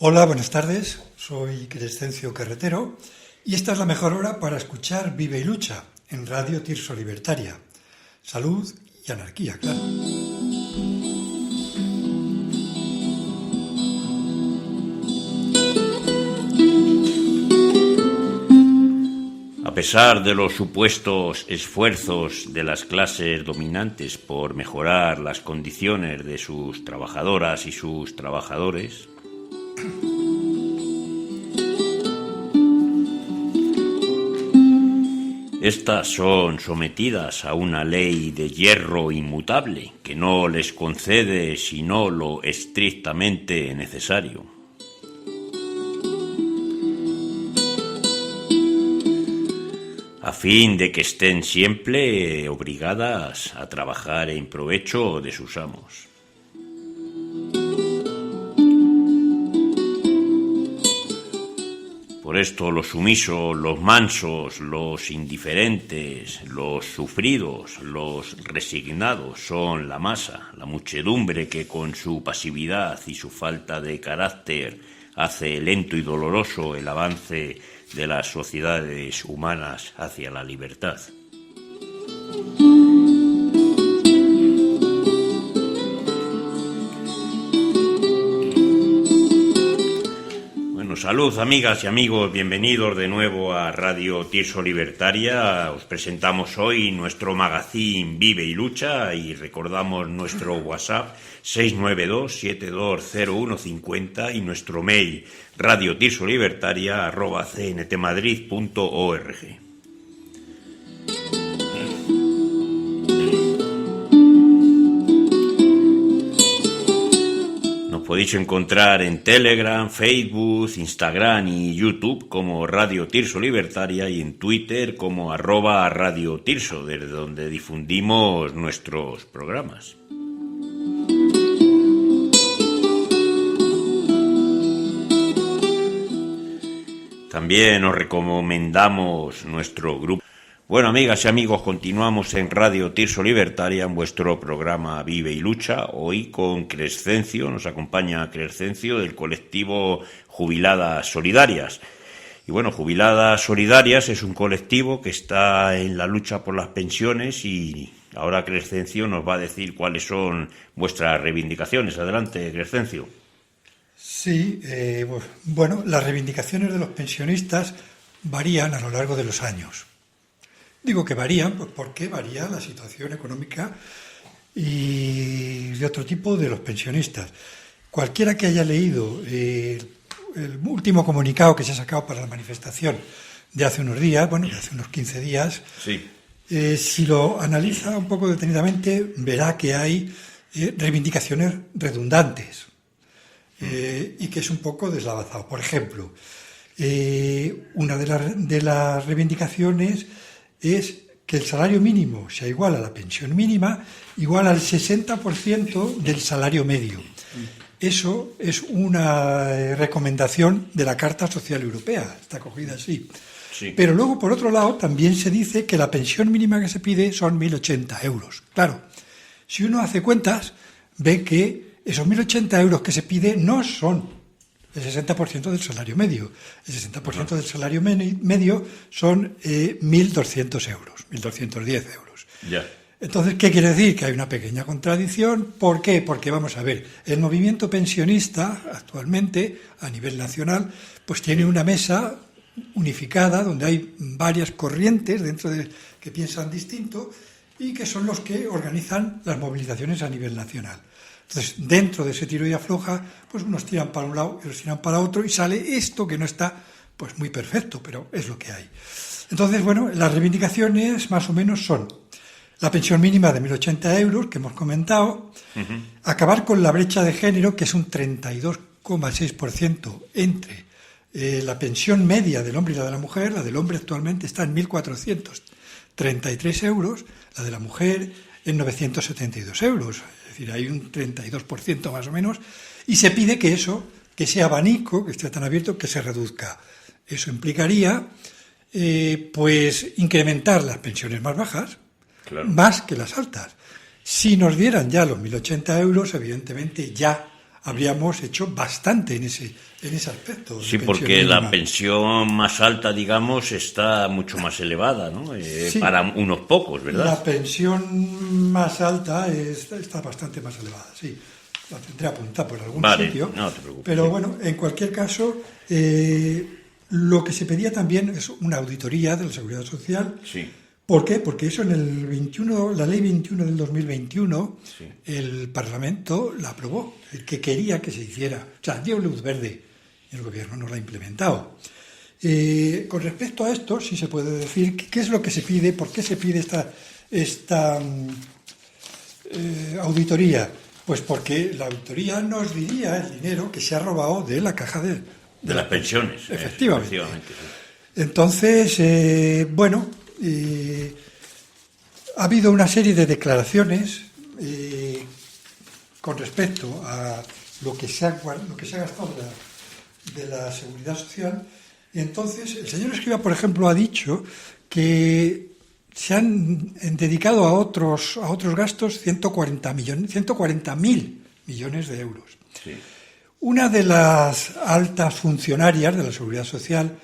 Hola, buenas tardes. Soy Crescencio Carretero y esta es la mejor hora para escuchar Vive y Lucha en Radio Tirso Libertaria. Salud y anarquía, claro. A pesar de los supuestos esfuerzos de las clases dominantes por mejorar las condiciones de sus trabajadoras y sus trabajadores, estas son sometidas a una ley de hierro inmutable que no les concede sino lo estrictamente necesario. A fin de que estén siempre obligadas a trabajar en provecho de sus amos. Por esto los sumisos, los mansos, los indiferentes, los sufridos, los resignados son la masa, la muchedumbre que con su pasividad y su falta de carácter hace lento y doloroso el avance de las sociedades humanas hacia la libertad. Bueno, salud amigas y amigos, bienvenidos de nuevo a Radio Tirso Libertaria. Os presentamos hoy nuestro magazine Vive y Lucha y recordamos nuestro WhatsApp 692-720150 y nuestro mail radiotirsolibertaria@cntmadrid.org. Nos podéis encontrar en Telegram, Facebook, Instagram y YouTube como Radio Tirso Libertaria y en Twitter como @Radio Tirso, desde donde difundimos nuestros programas. También os recomendamos nuestro grupo. Bueno, amigas y amigos, continuamos en Radio Tirso Libertaria en vuestro programa Vive y Lucha. Hoy con Crescencio, nos acompaña Crescencio del colectivo Jubiladas Solidarias. Y bueno, Jubiladas Solidarias es un colectivo que está en la lucha por las pensiones y ahora Crescencio nos va a decir cuáles son vuestras reivindicaciones. Adelante, Crescencio. Sí, bueno, las reivindicaciones de los pensionistas varían a lo largo de los años. Digo que varían, pues porque varía la situación económica y de otro tipo de los pensionistas. Cualquiera que haya leído el último comunicado que se ha sacado para la manifestación de hace unos días, bueno, de hace unos 15 días, sí. Si lo analiza un poco detenidamente, verá que hay reivindicaciones redundantes. Y que es un poco deslavazado. Por ejemplo, una de las reivindicaciones es que el salario mínimo sea igual a la pensión mínima, igual al 60% del salario medio. Eso es una recomendación de la Carta Social Europea, está cogida así. Sí. Pero luego, por otro lado, también se dice que la pensión mínima que se pide son 1.080 euros. Claro, si uno hace cuentas, ve que esos 1.080 euros que se pide no son el 60% del salario medio. El 60% del salario medio son 1.200 euros, 1.210 euros. Ya. Entonces, ¿qué quiere decir? Que hay una pequeña contradicción. ¿Por qué? Porque, vamos a ver, el movimiento pensionista actualmente, a nivel nacional, pues tiene una mesa unificada donde hay varias corrientes dentro de que piensan distinto y que son los que organizan las movilizaciones a nivel nacional. Entonces, dentro de ese tiro y afloja, pues unos tiran para un lado y otros tiran para otro y sale esto que no está pues muy perfecto, pero es lo que hay. Entonces, bueno, las reivindicaciones más o menos son la pensión mínima de 1.080 euros, que hemos comentado, acabar con la brecha de género, que es un 32,6% entre la pensión media del hombre y la de la mujer. La del hombre actualmente está en 1.433 euros, la de la mujer en 972 euros. Es decir, hay un 32% más o menos, y se pide que eso, que ese abanico, que esté tan abierto, que se reduzca. Eso implicaría, pues, incrementar las pensiones más bajas, más que las altas. Si nos dieran ya los 1.080 euros, evidentemente ya habríamos hecho bastante en ese aspecto. Sí, porque la pensión más alta, digamos, está mucho más elevada, ¿no? Sí, para unos pocos, ¿verdad? La pensión más alta está bastante más elevada, sí. La tendré apuntada por algún sitio. No te preocupes. Pero bueno, en cualquier caso, lo que se pedía también es una auditoría de la Seguridad Social. Sí. ¿Por qué? Porque eso en el 21, la Ley 21 del 2021, sí, el Parlamento la aprobó, el que quería que se hiciera. O sea, dio luz verde y el Gobierno no la ha implementado. Con respecto a esto, sí se puede decir qué es lo que se pide, por qué se pide esta auditoría. Pues porque la auditoría nos diría el dinero que se ha robado de la caja de las pensiones. Efectivamente. Sí. Entonces, ha habido una serie de declaraciones con respecto a lo que se ha gastado de la Seguridad Social. Y entonces, el señor Escrivá, por ejemplo, ha dicho que se han dedicado a otros gastos 140.000 millones de euros. Sí. Una de las altas funcionarias de la Seguridad Social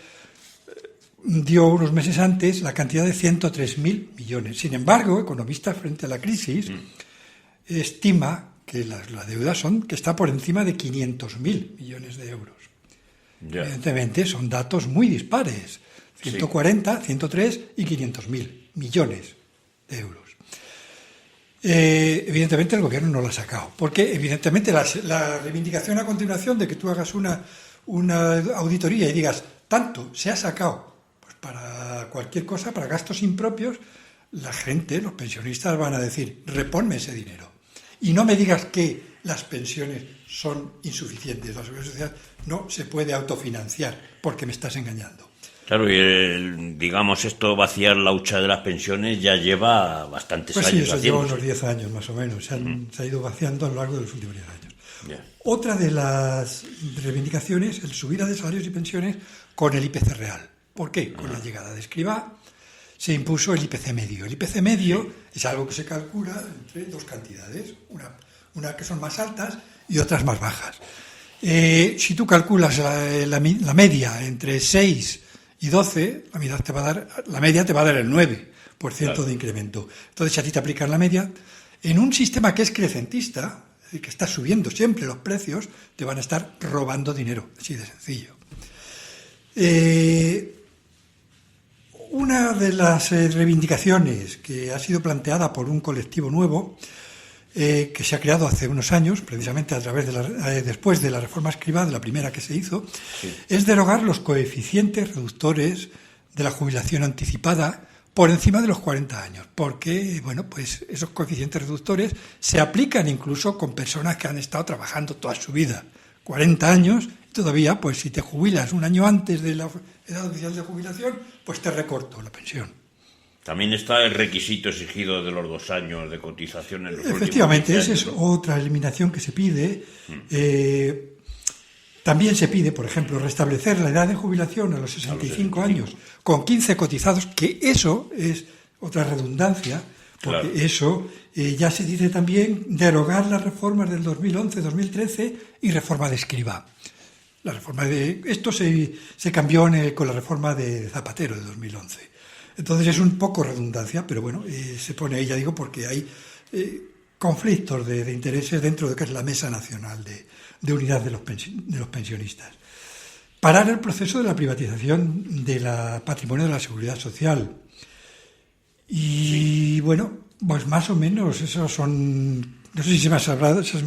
dio unos meses antes la cantidad de 103.000 millones. Sin embargo, economistas frente a la crisis estima que la deuda que está por encima de 500.000 millones de euros. Ya. Evidentemente son datos muy dispares. 140, 103 y 500.000 millones de euros. Evidentemente el Gobierno no lo ha sacado, porque evidentemente la reivindicación a continuación de que tú hagas una auditoría y digas, tanto se ha sacado, pues para cualquier cosa, para gastos impropios, la gente, los pensionistas van a decir, reponme ese dinero. Y no me digas que las pensiones son insuficientes. La Seguridad Social no se puede autofinanciar porque me estás engañando. Claro, y digamos, esto vaciar la hucha de las pensiones ya lleva bastantes años. Sí, eso lleva unos 10 años más o menos. Se ha ido vaciando a lo largo de los últimos 10 años. Yeah. Otra de las reivindicaciones, el subida de salarios y pensiones con el IPC real. ¿Por qué? Con la llegada de Escrivá se impuso el IPC medio. El IPC medio es algo que se calcula entre dos cantidades, una que son más altas y otras más bajas. Si tú calculas la media entre 6 y 12, la media te va a dar el 9% claro, de incremento. Entonces, si a ti te aplican la media, en un sistema que es crecentista, es decir, que está subiendo siempre los precios, te van a estar robando dinero, así de sencillo. Una de las reivindicaciones que ha sido planteada por un colectivo nuevo, que se ha creado hace unos años, precisamente a través después de la reforma Escrivá, de la primera que se hizo, es derogar los coeficientes reductores de la jubilación anticipada por encima de los 40 años, porque pues esos coeficientes reductores se aplican incluso con personas que han estado trabajando toda su vida, 40 años, y todavía, pues si te jubilas un año antes de la edad oficial de jubilación, pues te recorto la pensión. También está el requisito exigido de los 2 años de cotización en los Efectivamente, últimos 10 esa es otra eliminación que se pide. También se pide, por ejemplo, restablecer la edad de jubilación a los 65 años con 15 cotizados, que eso es otra redundancia, porque claro, eso ya se dice también derogar las reformas del 2011, 2013 y reforma de Escrivá. La reforma esto se cambió con la reforma de Zapatero de 2011. Entonces es un poco redundancia, pero se pone ahí, ya digo, porque hay conflictos de intereses dentro de lo que es la Mesa Nacional de Unidad de los Pensionistas. Parar el proceso de la privatización del patrimonio de la Seguridad Social. Y pues más o menos esos son, no sé si se me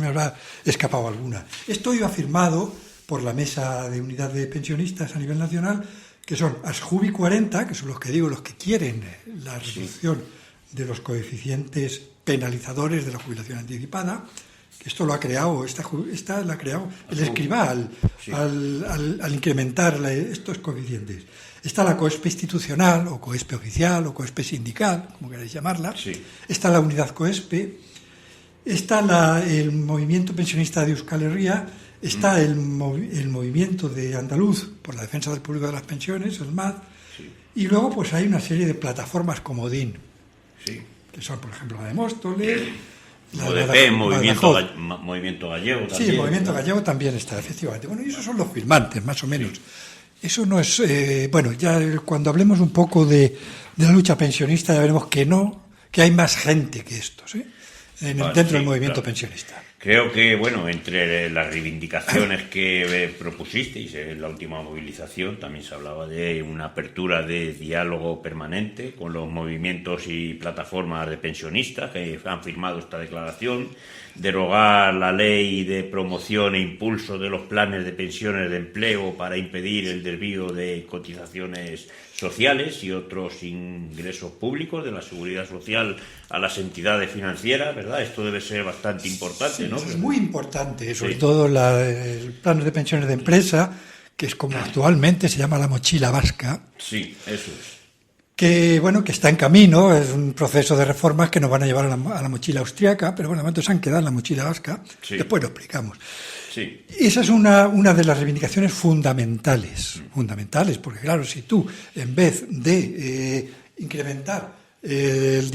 habrá escapado alguna. Esto iba firmado por la Mesa de Unidad de Pensionistas a nivel nacional, que son Asjubi 40, que son los que quieren la reducción de los coeficientes penalizadores de la jubilación anticipada, que esto lo ha creado, la ha creado el Escrivá al incrementar estos coeficientes. Está la COESPE institucional, o COESPE oficial, o COESPE sindical, como queráis llamarla. Sí. Está la unidad COESPE, está el movimiento pensionista de Euskal Herria, está el movimiento de andaluz por la defensa del público de las pensiones, el MAD, y luego pues hay una serie de plataformas comodín, que son, por ejemplo, la de Móstoles, MODP, Movimiento Gallego también. Sí, el Movimiento Gallego también está, efectivamente. Bueno, y esos son los firmantes, más o menos. Sí. Eso no es... ya cuando hablemos un poco de la lucha pensionista ya veremos que hay más gente que estos, dentro del movimiento pensionista. Creo que, entre las reivindicaciones que propusisteis en la última movilización, también se hablaba de una apertura de diálogo permanente con los movimientos y plataformas de pensionistas que han firmado esta declaración, derogar la ley de promoción e impulso de los planes de pensiones de empleo para impedir el desvío de cotizaciones sociales y otros ingresos públicos de la seguridad social a las entidades financieras, ¿verdad? Esto debe ser bastante importante, ¿no? Eso es muy importante, sobre todo el plan de pensiones de empresa, que es como actualmente se llama la mochila vasca. Sí, eso es. Que está en camino, es un proceso de reformas que nos van a llevar a la mochila austriaca, pero de momento se han quedado en la mochila vasca, después lo explicamos. Sí. Esa es una de las reivindicaciones fundamentales, porque claro, si tú, en vez de incrementar el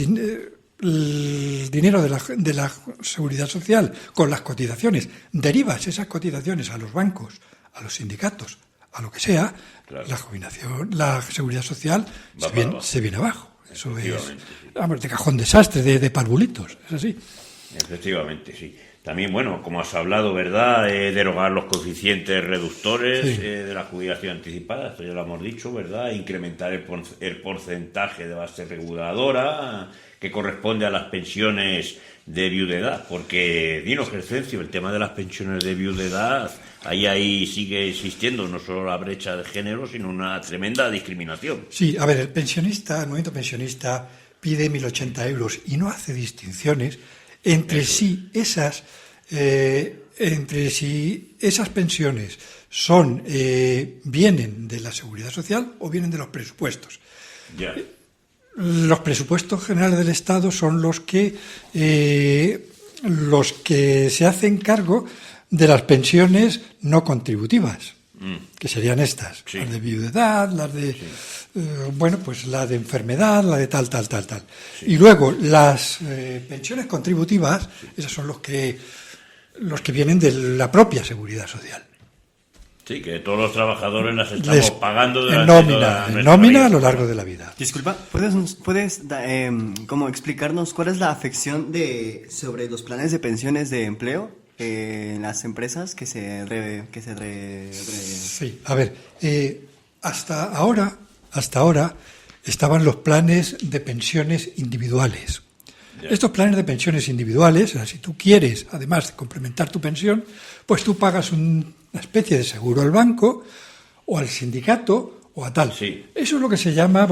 dinero de la seguridad social con las cotizaciones, derivas esas cotizaciones a los bancos, a los sindicatos, a lo que sea, claro, la seguridad social se viene abajo. Eso es, de cajón desastre, de parvulitos, es así. Efectivamente, sí. También, como has hablado, ¿verdad?, derogar los coeficientes reductores de la jubilación anticipada, esto ya lo hemos dicho, ¿verdad?, incrementar el porcentaje de base reguladora que corresponde a las pensiones de viudedad, porque, dinos, Crescencio, el tema de las pensiones de viudedad, ahí sigue existiendo no solo la brecha de género, sino una tremenda discriminación. Sí, a ver, el movimiento pensionista pide 1.080 euros y no hace distinciones entre si esas pensiones vienen de la seguridad social o vienen de los presupuestos. Ya. Los presupuestos generales del Estado son los que se hacen cargo de las pensiones no contributivas, que serían estas, las de viudedad, las de la de enfermedad, la de tal. Sí. Y luego las pensiones contributivas, esas son los que vienen de la propia seguridad social. Sí, que todos los trabajadores las estamos pagando durante nómina a lo largo de la vida. Disculpa, ¿puedes como explicarnos cuál es la afección sobre los planes de pensiones de empleo en las empresas que se Sí, a ver, hasta ahora estaban los planes de pensiones individuales. Yeah. Estos planes de pensiones individuales, si tú quieres, además de complementar tu pensión, pues tú pagas una especie de seguro al banco o al sindicato o a tal. Sí. Eso es lo que se llama,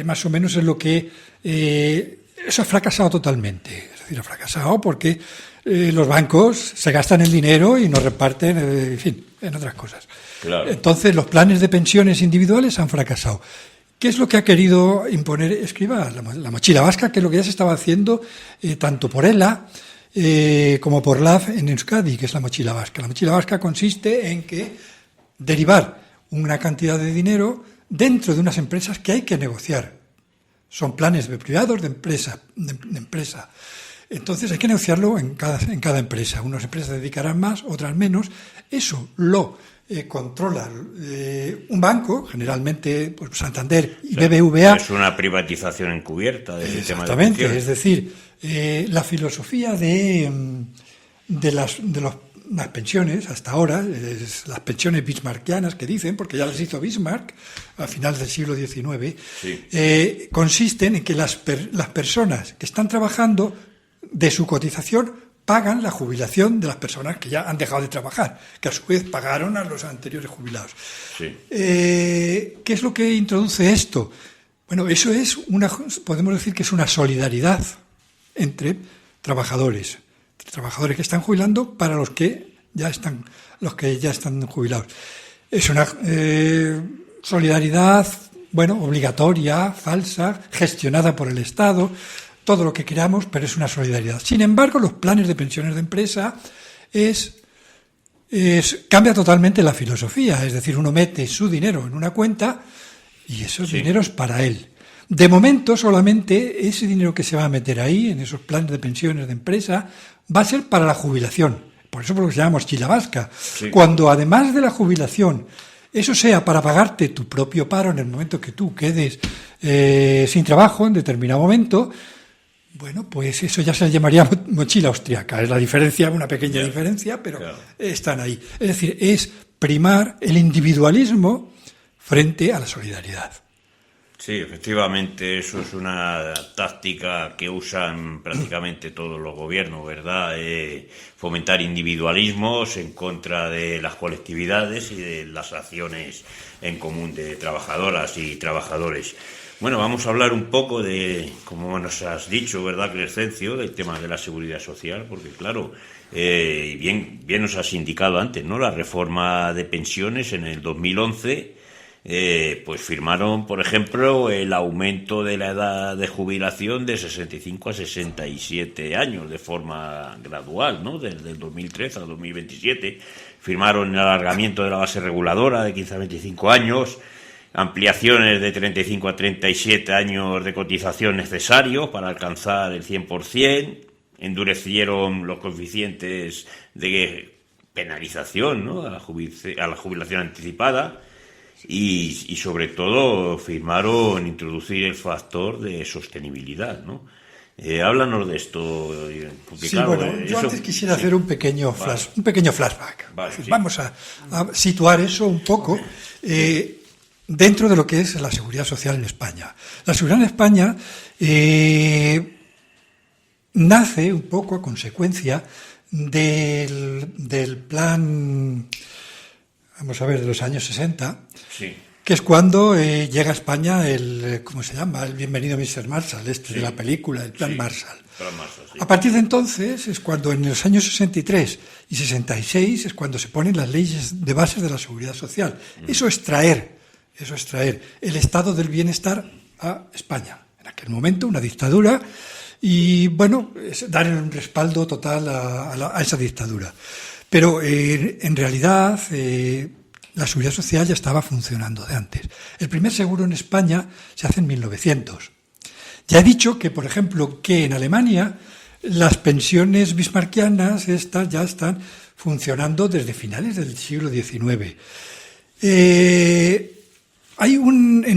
más o menos es lo que... eso ha fracasado totalmente. Es decir, ha fracasado porque los bancos se gastan el dinero y nos reparten, en otras cosas. Claro. Entonces, los planes de pensiones individuales han fracasado. ¿Qué es lo que ha querido imponer Escrivá? La mochila vasca, que es lo que ya se estaba haciendo tanto por ELA como por LAF en Euskadi, que es la mochila vasca. La mochila vasca consiste en que derivar una cantidad de dinero dentro de unas empresas que hay que negociar. Son planes privados de empresa. Entonces hay que negociarlo en cada empresa. Unas empresas dedicarán más, otras menos. Eso lo controla un banco, generalmente Santander y BBVA. Es una privatización encubierta del sistema de pensiones. Exactamente, pensiones. es decir, la filosofía de las pensiones hasta ahora, las pensiones bismarckianas que dicen, porque ya las hizo Bismarck a finales del siglo XIX, sí. Consisten en que las personas que están trabajando de su cotización pagan la jubilación de las personas que ya han dejado de trabajar, que a su vez pagaron a los anteriores jubilados. Sí. ¿Qué es lo que introduce esto? Bueno, eso es podemos decir que es una solidaridad entre trabajadores que están jubilando para los que ya están jubilados. Es una solidaridad, obligatoria, falsa, gestionada por el Estado, todo lo que queramos, pero es una solidaridad. Sin embargo, los planes de pensiones de empresa cambia totalmente la filosofía, es decir, uno mete su dinero en una cuenta y esos dineros para él. De momento, solamente ese dinero que se va a meter ahí, en esos planes de pensiones de empresa, va a ser para la jubilación. Por eso lo que llamamos chila vasca. Sí. Cuando además de la jubilación, eso sea para pagarte tu propio paro en el momento que tú quedes sin trabajo en determinado momento, bueno, pues eso ya se llamaría mochila austriaca. Es la diferencia, una pequeña diferencia, pero están ahí. Es decir, es primar el individualismo frente a la solidaridad. Sí, efectivamente, eso es una táctica que usan prácticamente todos los gobiernos, ¿verdad? Fomentar individualismos en contra de las colectividades y de las acciones en común de trabajadoras y trabajadores. Bueno, vamos a hablar un poco de, como nos has dicho, ¿verdad, Crescencio?, del tema de la seguridad social, porque claro, bien nos has indicado antes, ¿no? La reforma de pensiones en el 2011... pues firmaron, por ejemplo, el aumento de la edad de jubilación de 65 a 67 años de forma gradual, ¿no? Desde el 2013 al 2027. Firmaron el alargamiento de la base reguladora de 15 a 25 años, ampliaciones de 35 a 37 años de cotización necesarios para alcanzar el 100%, endurecieron los coeficientes de penalización, ¿no? a la jubilación anticipada. Y sobre todo firmaron introducir el factor de sostenibilidad, ¿no? Háblanos de esto. Porque, Sí, claro, bueno, yo eso, antes quisiera hacer un pequeño flashback. Vale, sí. Vamos a situar eso un poco dentro de lo que es la seguridad social en España. La seguridad en España nace un poco a consecuencia del plan, vamos a ver, de los años 60, sí, que es cuando llega a España el, ¿cómo se llama?, el Bienvenido Mr. Marshall, de la película, el Plan Marshall. Plan Marshall, sí. A partir de entonces es cuando en los años 63 y 66 es cuando se ponen las leyes de bases de la seguridad social. Eso es traer el estado del bienestar a España. En aquel momento una dictadura y, bueno, es dar un respaldo total a esa dictadura. Pero en realidad la seguridad social ya estaba funcionando de antes. El primer seguro en España se hace en 1900. Ya he dicho que, por ejemplo, que en Alemania las pensiones bismarckianas estas ya están funcionando desde finales del siglo XIX. En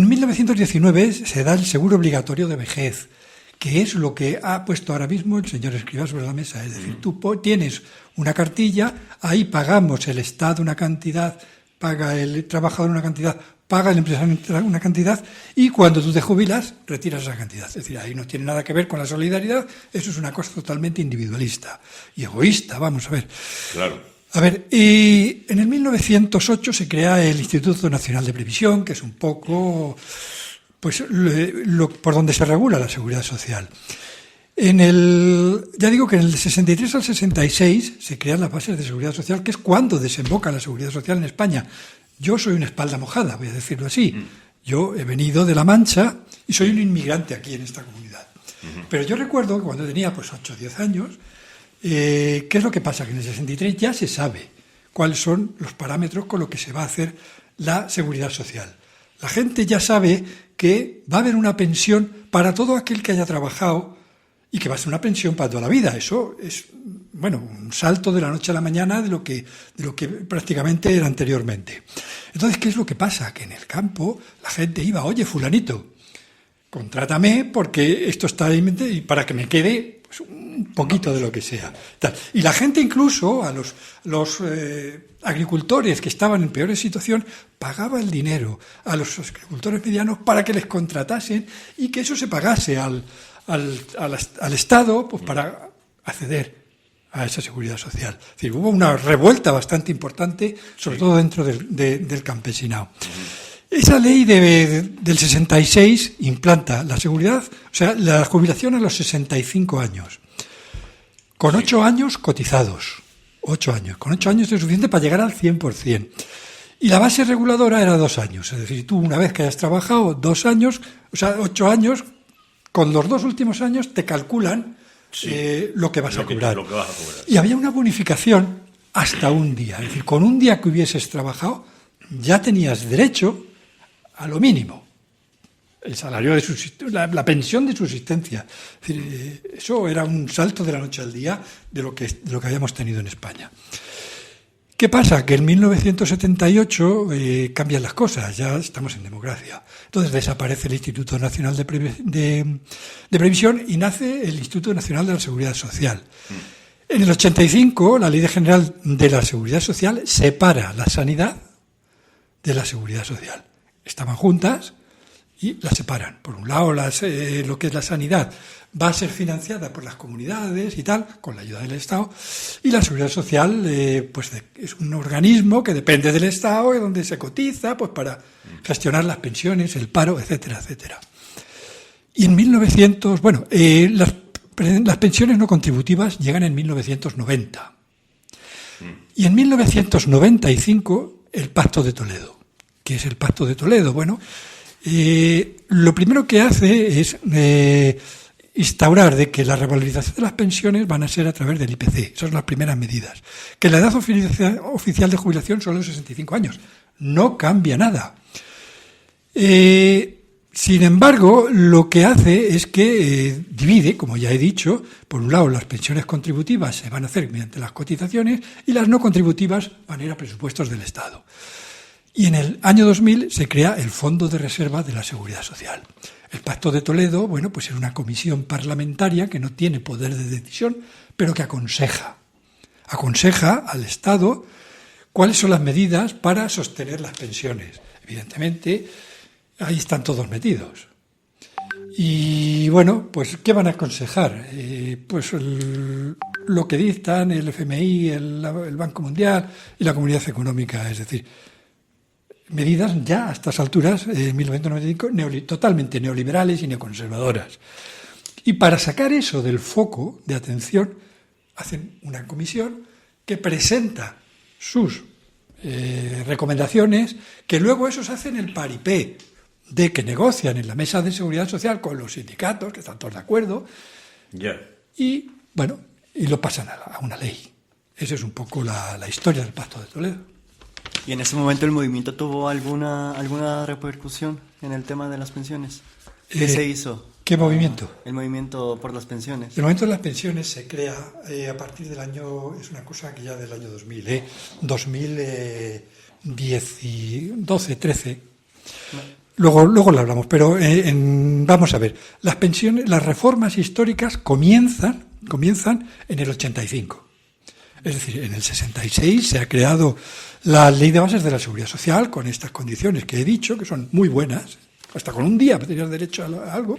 1919 se da el seguro obligatorio de vejez, que es lo que ha puesto ahora mismo el señor Escrivá sobre la mesa. Es decir, tú tienes una cartilla, ahí pagamos el Estado una cantidad, paga el trabajador una cantidad, paga el empresario una cantidad, y cuando tú te jubilas, retiras esa cantidad. Es decir, ahí no tiene nada que ver con la solidaridad, eso es una cosa totalmente individualista y egoísta, vamos a ver. Claro. A ver, y en el 1908 se crea el Instituto Nacional de Previsión, que es un poco, pues, por donde se regula la seguridad social. Ya digo que en el 63 al 66 se crean las bases de seguridad social, que es cuando desemboca la seguridad social en España. Yo soy una espalda mojada, voy a decirlo así. Yo he venido de La Mancha y soy un inmigrante aquí en esta comunidad. Pero yo recuerdo que cuando tenía pues 8 o 10 años, ¿qué es lo que pasa? Que en el 63 ya se sabe cuáles son los parámetros con los que se va a hacer la seguridad social. La gente ya sabe que va a haber una pensión para todo aquel que haya trabajado y que va a ser una pensión para toda la vida. Eso es, bueno, un salto de la noche a la mañana de lo que prácticamente era anteriormente. Entonces, ¿qué es lo que pasa? Que en el campo la gente iba, oye, fulanito, contrátame porque esto está ahí y para que me quede pues, un poquito de lo que sea. Y la gente incluso, a los agricultores que estaban en peores situación, pagaba el dinero a los agricultores medianos para que les contratasen y que eso se pagase al Estado pues para acceder a esa seguridad social. Es decir, hubo una revuelta bastante importante, sobre todo dentro del campesinado. Esa ley del 66 implanta la seguridad, o sea, la jubilación a los 65 años, con 8 años cotizados. 8 años. Con 8 años es suficiente para llegar al 100%. Y la base reguladora era 2 años. Es decir, tú una vez que hayas trabajado 2 años, o sea, 8 años, con los 2 últimos años te calculan lo que vas a cobrar. Y había una bonificación hasta un día. Es decir, con un día que hubieses trabajado, ya tenías derecho a lo mínimo. el salario de la pensión de subsistencia. Es decir, eso era un salto de la noche al día de lo que habíamos tenido en España. ¿Qué pasa? Que en 1978 cambian las cosas, ya estamos en democracia. Entonces desaparece el Instituto Nacional de Previsión y nace el Instituto Nacional de la Seguridad Social. En el 85, la Ley General de la Seguridad Social separa la sanidad de la seguridad social. Estaban juntas y las separan. Por un lado, lo que es la sanidad va a ser financiada por las comunidades y tal, con la ayuda del Estado, y la seguridad social pues es un organismo que depende del Estado y donde se cotiza pues para gestionar las pensiones, el paro, etcétera, etcétera. Y en 1900, las pensiones no contributivas llegan en 1990. Y en 1995 el Pacto de Toledo. ¿Qué es el Pacto de Toledo? Bueno, lo primero que hace es instaurar de que la revalorización de las pensiones van a ser a través del IPC. Esas son las primeras medidas. Que la edad oficial de jubilación son los 65 años. No cambia nada. Sin embargo, lo que hace es que divide, como ya he dicho, por un lado las pensiones contributivas se van a hacer mediante las cotizaciones y las no contributivas van a ir a presupuestos del Estado. Y en el año 2000 se crea el Fondo de Reserva de la Seguridad Social. El Pacto de Toledo, es una comisión parlamentaria que no tiene poder de decisión, pero que aconseja al Estado cuáles son las medidas para sostener las pensiones. Evidentemente, ahí están todos metidos. Y ¿qué van a aconsejar? Lo que dictan el FMI, el Banco Mundial y la Comunidad Económica, es decir, medidas ya a estas alturas, en 1995, totalmente neoliberales y neoconservadoras. Y para sacar eso del foco de atención, hacen una comisión que presenta sus recomendaciones, que luego esos hacen el paripé de que negocian en la mesa de seguridad social con los sindicatos, que están todos de acuerdo, y lo pasan a una ley. Esa es un poco la historia del Pacto de Toledo. ¿Y en ese momento el movimiento tuvo alguna repercusión en el tema de las pensiones? ¿Qué se hizo? ¿Qué movimiento? El movimiento por las pensiones. El movimiento de las pensiones se crea a partir del año, es una cosa que ya del año 2000, 2012, 13. Luego lo hablamos, pero vamos a ver. Las pensiones, las reformas históricas comienzan en el 85. Es decir, en el 66 se ha creado la Ley de Bases de la Seguridad Social con estas condiciones que he dicho, que son muy buenas. Hasta con un día tenías derecho a algo.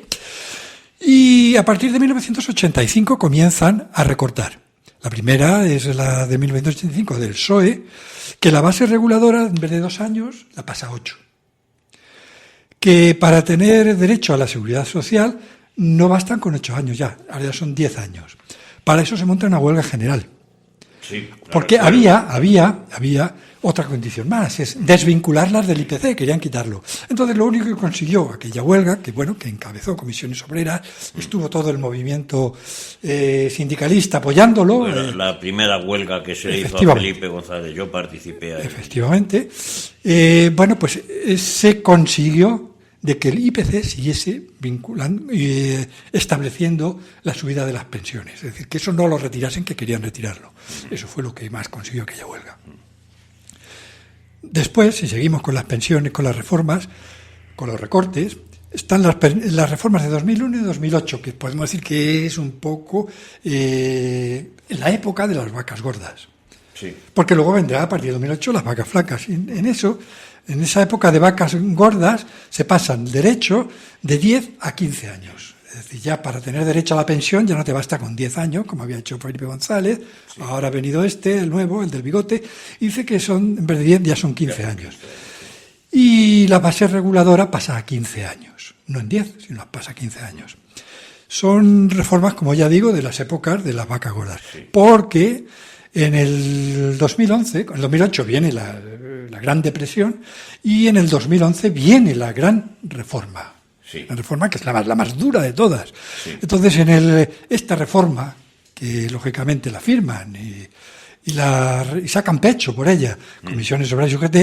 Y a partir de 1985 comienzan a recortar. La primera es la de 1985 del PSOE, que la base reguladora, en vez de 2 años, la pasa a 8. Que para tener derecho a la seguridad social no bastan con 8 años ya, ahora ya son 10 años. Para eso se monta una huelga general. Sí, claro, porque claro. había otra condición más, es desvincularlas del IPC, querían quitarlo. Entonces lo único que consiguió aquella huelga, que encabezó comisiones obreras, estuvo todo el movimiento sindicalista apoyándolo. La primera huelga que se hizo a Felipe González, yo participé ahí. Efectivamente. Se consiguió de que el IPC siguiese vinculando y estableciendo la subida de las pensiones. Es decir, que eso no lo retirasen, que querían retirarlo. Eso fue lo que más consiguió aquella huelga. Después, si seguimos con las pensiones, con las reformas, con los recortes, están las reformas de 2001 y 2008, que podemos decir que es un poco en la época de las vacas gordas. Sí. Porque luego vendrá a partir de 2008 las vacas flacas. En esa época de vacas gordas se pasan derecho de 10 a 15 años. Es decir, ya para tener derecho a la pensión ya no te basta con 10 años, como había hecho Felipe González. Sí. Ahora ha venido el nuevo, el del bigote, y dice que en vez de 10 ya son 15 años. Y la base reguladora pasa a 15 años. No en 10, sino pasa a 15 años. Son reformas, como ya digo, de las épocas de las vacas gordas. Sí. Porque en el 2011, en el 2008 viene la Gran Depresión y en el 2011 viene la Gran Reforma. Sí. La reforma que es la más dura de todas. Sí. Entonces, esta reforma, que lógicamente la firman y sacan pecho por ella, Comisiones Obreras y UGT,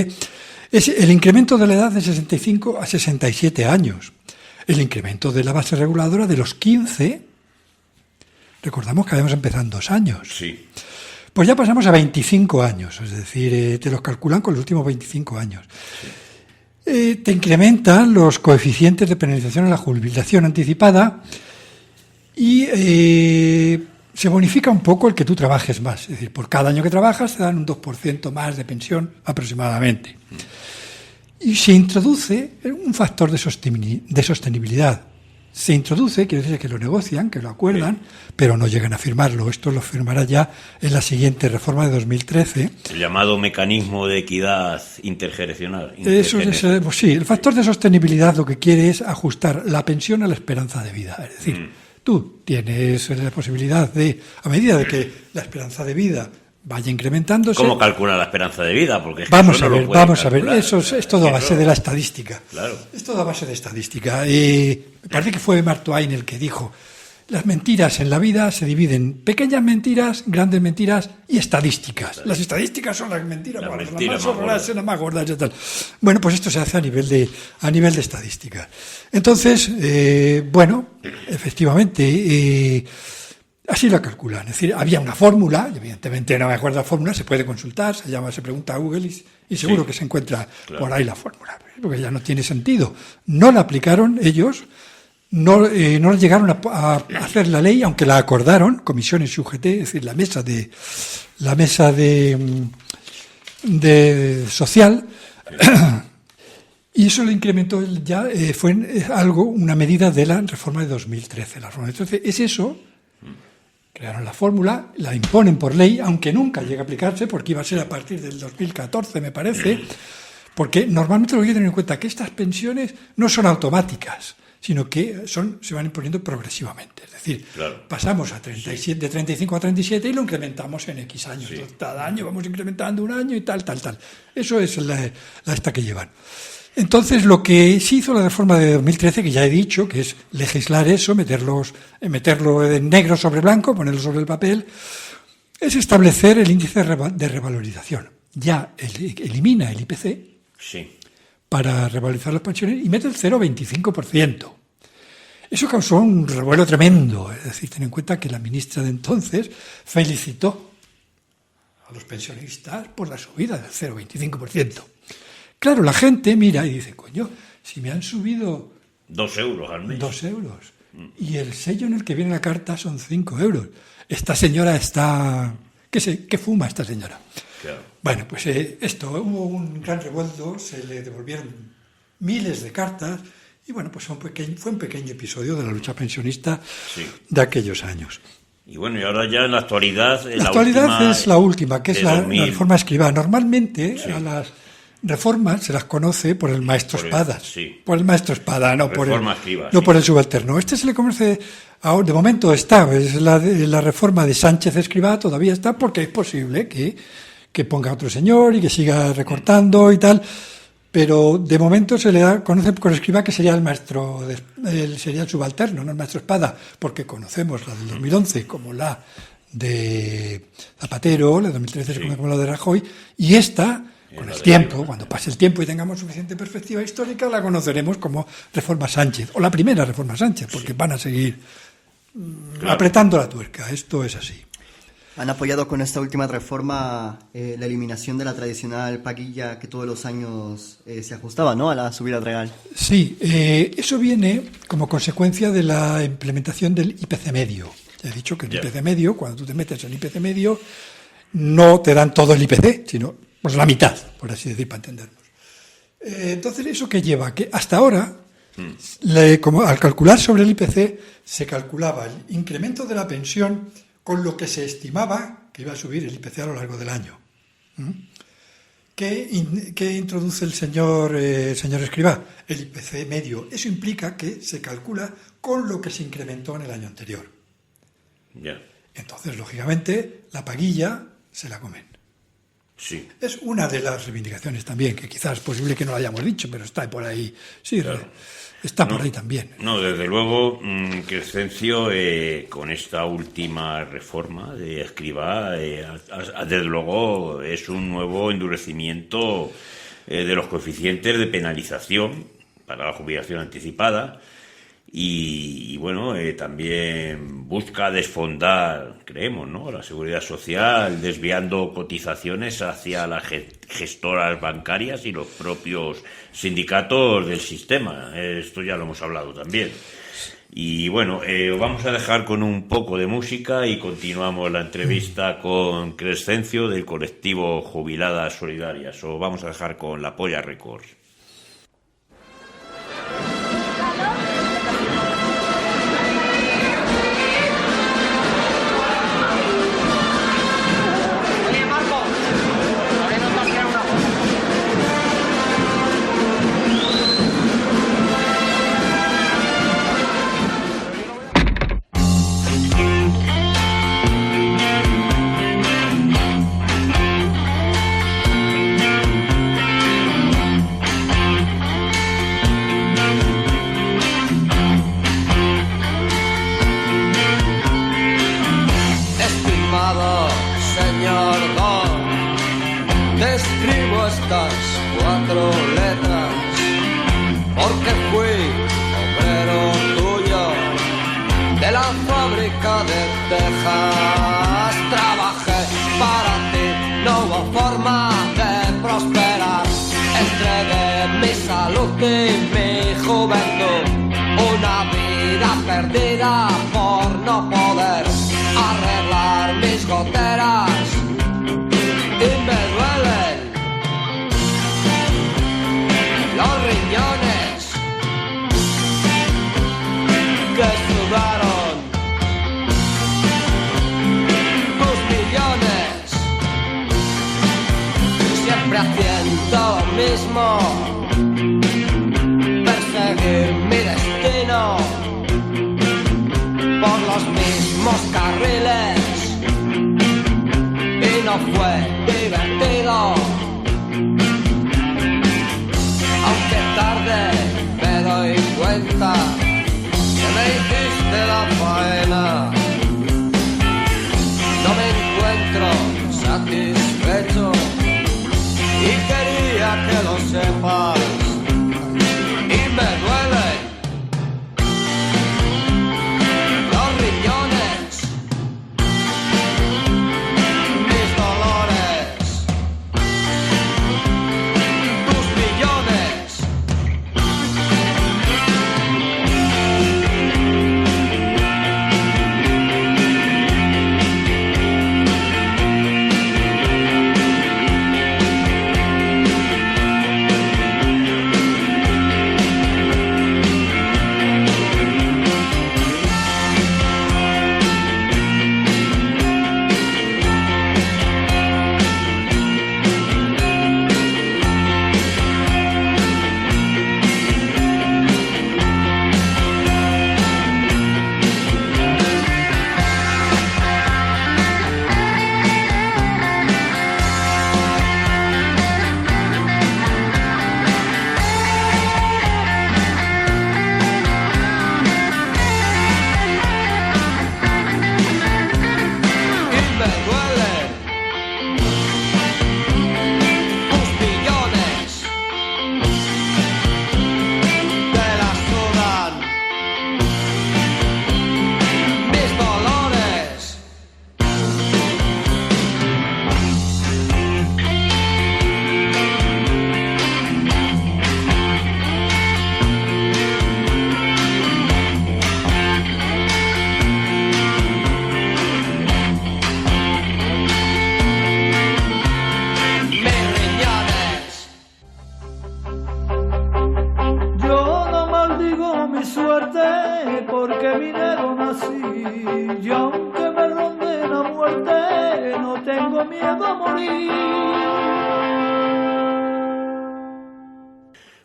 es el incremento de la edad de 65 a 67 años. el incremento de la base reguladora de los 15, recordamos que habíamos empezado en 2 años. Sí. Pues ya pasamos a 25 años, es decir, te los calculan con los últimos 25 años. Te incrementan los coeficientes de penalización en la jubilación anticipada y se bonifica un poco el que tú trabajes más. Es decir, por cada año que trabajas te dan un 2% más de pensión aproximadamente. Y se introduce un factor de sostenibilidad. Se introduce, quiere decir que lo negocian, que lo acuerdan, pero no llegan a firmarlo. Esto lo firmará ya en la siguiente reforma de 2013. El llamado mecanismo de equidad intergeneracional. Eso es, pues sí, el factor de sostenibilidad lo que quiere es ajustar la pensión a la esperanza de vida. Es decir, tú tienes la posibilidad de, a medida de que la esperanza de vida vaya incrementándose. ¿Cómo calcula la esperanza de vida? Porque es que vamos eso a no ver, lo pueden vamos a ver. calcular. Eso es todo a base de la estadística. Claro. Es todo a base de estadística. Me parece que fue Mark Twain el que dijo: las mentiras en la vida se dividen en pequeñas mentiras, grandes mentiras y estadísticas. Claro. Las estadísticas son las mentiras, las más horrorosas, las más gordas y tal. Bueno, pues esto se hace a nivel de estadística. Entonces, bueno, efectivamente, así lo calculan. Es decir, había una fórmula, y evidentemente no me acuerdo la fórmula, se puede consultar, se pregunta a Google y seguro que se encuentra por ahí la fórmula, porque ya no tiene sentido. No la aplicaron ellos. No llegaron a hacer la ley, aunque la acordaron, comisiones y UGT, es decir, la mesa de social, y eso lo incrementó ya, fue una medida de la reforma de 2013. La reforma de 2013 es eso. Crearon la fórmula, la imponen por ley, aunque nunca llegue a aplicarse, porque iba a ser a partir del 2014, me parece, porque normalmente lo que hay que tener en cuenta es que estas pensiones no son automáticas, sino que se van imponiendo progresivamente. Es decir, pasamos a 37, de 35 a 37 y lo incrementamos en X años. Sí. Cada año vamos incrementando un año y tal. Eso es la esta que llevan. Entonces, lo que sí hizo la reforma de 2013, que ya he dicho, que es legislar eso, meterlo en negro sobre blanco, ponerlo sobre el papel, es establecer el índice de revalorización. Ya elimina el IPC para revalorizar las pensiones y mete el 0,25%. Eso causó un revuelo tremendo. Es decir, ten en cuenta que la ministra de entonces felicitó a los pensionistas por la subida del 0,25%. Claro, la gente mira y dice, coño, si me han subido 2 euros al mes. 2 euros. Y el sello en el que viene la carta son 5 euros. Esta señora está... ¿Qué fuma esta señora? Claro. Bueno, pues hubo un gran revuelo, se le devolvieron miles de cartas y bueno, pues fue un pequeño episodio de la lucha pensionista de aquellos años. Y bueno, y ahora ya en la actualidad... es la última, que es la reforma Escrivá. Normalmente a las reformas se las conoce por el maestro Espada. Por el maestro Espada, no por el subalterno. Este se le conoce... Ahora, de momento está, es la reforma de Sánchez Escrivá, todavía está, porque es posible que ponga otro señor y que siga recortando y tal, pero de momento se le conoce por Escrivá, que sería sería el subalterno, no el maestro Espada, porque conocemos la del 2011 como la de Zapatero, la de 2013 como la de Rajoy, y esta, con el tiempo, cuando pase el tiempo y tengamos suficiente perspectiva histórica, la conoceremos como reforma Sánchez, o la primera reforma Sánchez, porque van a seguir apretando la tuerca. Esto es así. ¿Han apoyado con esta última reforma la eliminación de la tradicional paguilla que todos los años se ajustaba, ¿no?, a la subida real? Sí, eso viene como consecuencia de la implementación del IPC medio. Ya he dicho que el IPC medio, cuando tú te metes en el IPC medio, no te dan todo el IPC, sino pues la mitad, por así decir, para entendernos. Entonces, ¿eso qué lleva? Que hasta ahora, como al calcular sobre el IPC, se calculaba el incremento de la pensión con lo que se estimaba que iba a subir el IPC a lo largo del año. ¿Qué introduce el señor Escrivá? El IPC medio. Eso implica que se calcula con lo que se incrementó en el año anterior. Entonces, lógicamente, la paguilla se la comen. Sí. Es una de las reivindicaciones también, que quizás es posible que no lo hayamos dicho, pero está por ahí. Sí, claro. Está por ahí también. No, desde luego, Crescencio, con esta última reforma de Escrivá, desde luego es un nuevo endurecimiento de los coeficientes de penalización para la jubilación anticipada y bueno, también busca desfondar, creemos, ¿no?, la seguridad social, desviando cotizaciones hacia las gestoras bancarias y los propios sindicatos del sistema. Esto ya lo hemos hablado también. Y bueno, vamos a dejar con un poco de música y continuamos la entrevista con Crescencio del colectivo Jubiladas Solidarias. O vamos a dejar con La Polla Records. Perseguir mi destino por los mismos carriles y no fue divertido, aunque tarde me doy cuenta que me hiciste la faena. No me encuentro satisfecho y quería que lo sepas, y me duele los riñones, mis dolores, tus millones.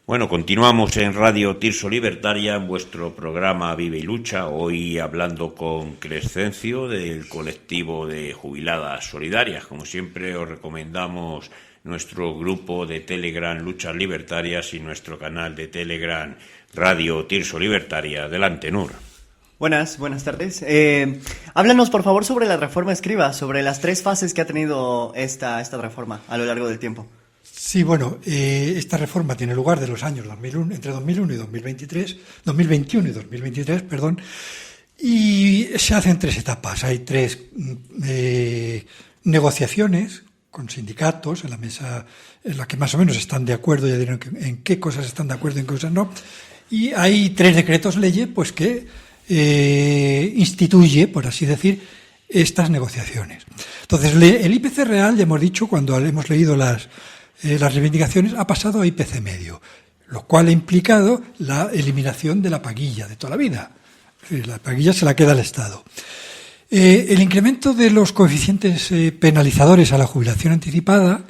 Bueno, continuamos en Radio Tirso Libertaria, en vuestro programa Vive y Lucha, hoy hablando con Crescencio del colectivo de Jubiladas Solidarias. Como siempre os recomendamos nuestro grupo de Telegram Luchas Libertarias y nuestro canal de Telegram Radio Tirso Libertaria. Adelante, Nur. Buenas tardes. Háblanos, por favor, sobre la reforma Escrivá, sobre las 3 fases que ha tenido esta reforma a lo largo del tiempo. Sí, bueno, esta reforma tiene lugar de los años 2001, entre 2001 y 2021 y 2023, perdón, y se hace en 3 etapas. Hay 3 negociaciones con sindicatos en la mesa en la que más o menos están de acuerdo, ya dirán en qué cosas están de acuerdo y en qué cosas no, y hay 3 decretos leyes pues que instituye, por así decir, estas negociaciones. Entonces, el IPC real, ya hemos dicho, cuando hemos leído las reivindicaciones, ha pasado a IPC medio, lo cual ha implicado la eliminación de la paguilla de toda la vida. Es decir, la paguilla se la queda al Estado. El incremento de los coeficientes penalizadores a la jubilación anticipada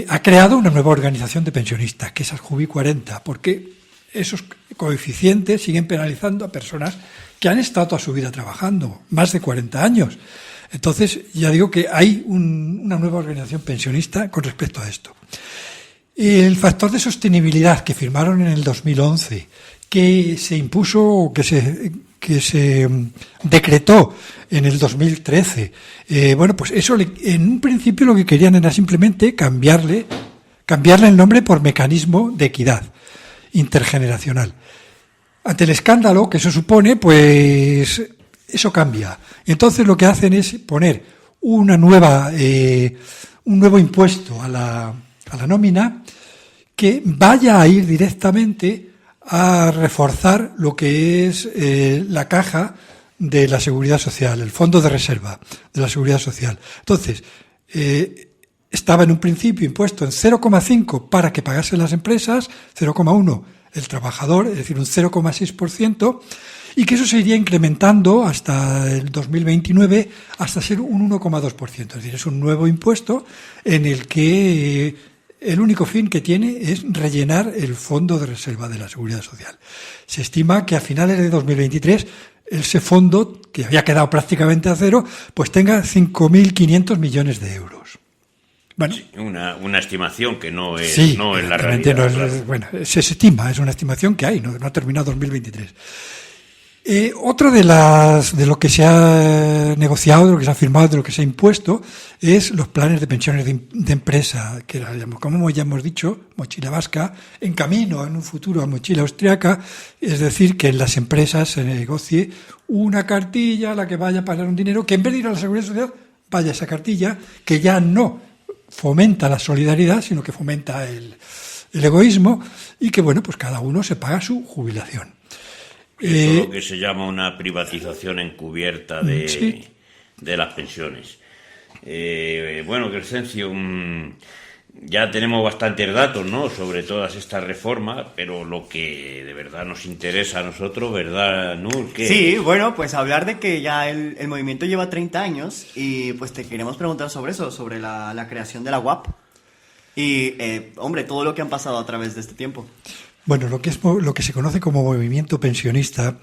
ha creado una nueva organización de pensionistas, que es Aljubi 40, porque esos coeficientes siguen penalizando a personas que han estado toda su vida trabajando, más de 40 años. Entonces, ya digo que hay una nueva organización pensionista con respecto a esto. El factor de sostenibilidad que firmaron en el 2011, que se impuso, que se decretó en el 2013, bueno, pues eso en un principio lo que querían era simplemente cambiarle el nombre por mecanismo de equidad intergeneracional. Ante el escándalo que eso supone, pues eso cambia. Entonces lo que hacen es poner un nuevo impuesto a la nómina que vaya a ir directamente a reforzar lo que es la caja de la Seguridad Social, el fondo de reserva de la Seguridad Social. Entonces, estaba en un principio impuesto en 0,5 para que pagasen las empresas, 0,1 el trabajador, es decir, un 0,6%, y que eso se iría incrementando hasta el 2029 hasta ser un 1,2%. Es decir, es un nuevo impuesto en el que el único fin que tiene es rellenar el fondo de reserva de la Seguridad Social. Se estima que a finales de 2023 ese fondo, que había quedado prácticamente a cero, pues tenga 5.500 millones de euros. Bueno, sí, una estimación que no es, sí, no es la realidad. No es, claro. bueno, se estima, es una estimación que hay, no ha terminado 2023. Otro de lo que se ha negociado, de lo que se ha firmado, de lo que se ha impuesto, es los planes de pensiones de empresa, que como ya hemos dicho, mochila vasca, en camino en un futuro a mochila austriaca, es decir, que en las empresas se negocie una cartilla a la que vaya a pagar un dinero, que en vez de ir a la Seguridad Social, vaya a esa cartilla, que ya no fomenta la solidaridad, sino que fomenta el egoísmo, y que, bueno, pues cada uno se paga su jubilación. Eso es lo que se llama una privatización encubierta sí, de las pensiones. Bueno, Crescencio, ya tenemos bastantes datos, ¿no?, sobre todas estas reformas, pero lo que de verdad nos interesa a nosotros, ¿verdad, Nur? Sí, bueno, pues hablar de que ya el movimiento lleva 30 años y pues te queremos preguntar sobre eso, sobre la creación de la UAP y, hombre, todo lo que han pasado a través de este tiempo. Bueno, lo que se conoce como movimiento pensionista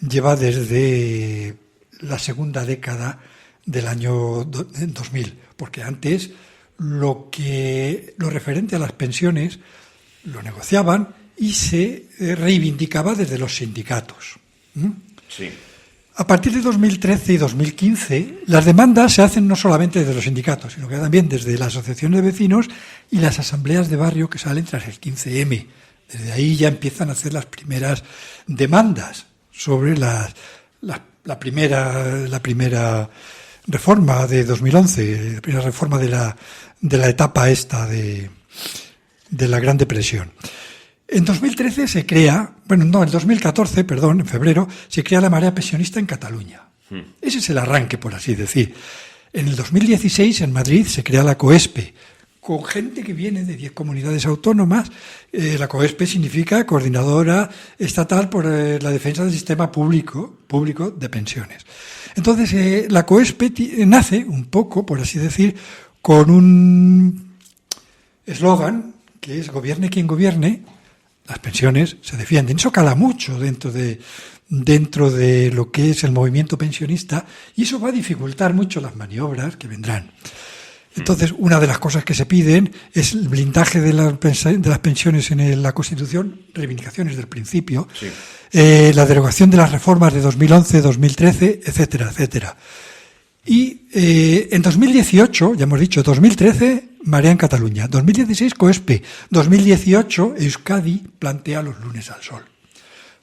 lleva desde la segunda década del año 2000, porque antes lo referente a las pensiones lo negociaban y se reivindicaba desde los sindicatos. Sí. A partir de 2013 y 2015, las demandas se hacen no solamente desde los sindicatos, sino que también desde las asociaciones de vecinos y las asambleas de barrio que salen tras el 15M. Desde ahí ya empiezan a hacer las primeras demandas sobre la primera reforma de 2011, la primera reforma de la etapa esta de la Gran Depresión. En 2013 se crea, en 2014, en febrero, se crea la Marea Pensionista en Cataluña. Ese es el arranque, por así decir. En el 2016, en Madrid, se crea la COESPE, con gente que viene de 10 comunidades autónomas. La COESPE significa Coordinadora Estatal por la Defensa del Sistema Público de Pensiones. Entonces, la COESPE nace un poco, por así decir, con un eslogan que es gobierne quien gobierne, las pensiones se defienden. Eso cala mucho dentro de lo que es el movimiento pensionista y eso va a dificultar mucho las maniobras que vendrán. Entonces, una de las cosas que se piden es el blindaje de las pensiones en la Constitución, reivindicaciones del principio, sí, la derogación de las reformas de 2011, 2013, etcétera, etcétera. Y en 2018, ya hemos dicho, 2013, Marea en Cataluña. 2016, COESPE. 2018, Euskadi plantea los lunes al sol.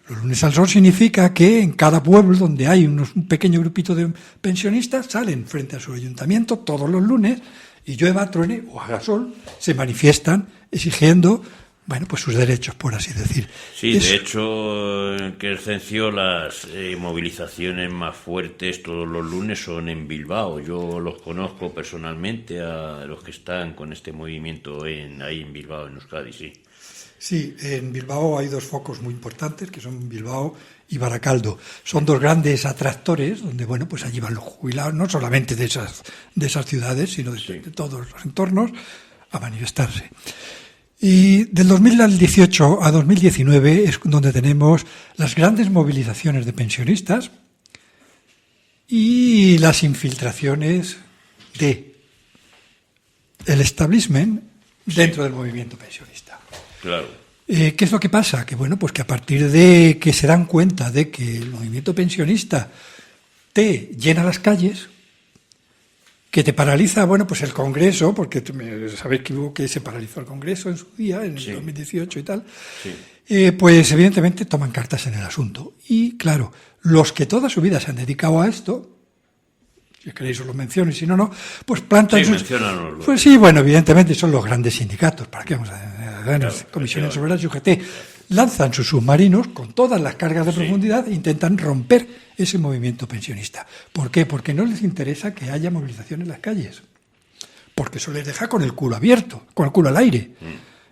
Los lunes al sol significa que en cada pueblo donde hay un pequeño grupito de pensionistas salen frente a su ayuntamiento todos los lunes y llueva, truene o haga sol, se manifiestan exigiendo, bueno, pues sus derechos, por así decir. Sí, de hecho, en Crescencio las movilizaciones más fuertes todos los lunes son en Bilbao. Yo los conozco personalmente a los que están con este movimiento ahí en Bilbao, en Euskadi, sí. Sí, en Bilbao hay dos focos muy importantes, que son Bilbao y Baracaldo. Son dos grandes atractores donde, bueno, pues allí van los jubilados, no solamente de esas ciudades, sino de todos los entornos, a manifestarse. Y del 2018 a 2019 es donde tenemos las grandes movilizaciones de pensionistas y las infiltraciones de el establishment dentro del movimiento pensionista. Claro. ¿Qué es lo que pasa? Que bueno, pues que a partir de que se dan cuenta de que el movimiento pensionista te llena las calles, que te paraliza, bueno, pues el Congreso, porque sabéis que hubo que se paralizó el Congreso en su día, en el 2018 y tal, pues evidentemente toman cartas en el asunto. Y claro, los que toda su vida se han dedicado a esto, si queréis os lo menciono y si no, no, pues plantan sus... Pues sí, bueno, evidentemente son los grandes sindicatos, ¿para qué vamos a comisiones obreras y UGT? Lanzan sus submarinos con todas las cargas de profundidad e intentan romper ese movimiento pensionista. ¿Por qué? Porque no les interesa que haya movilización en las calles. Porque eso les deja con el culo abierto, con el culo al aire.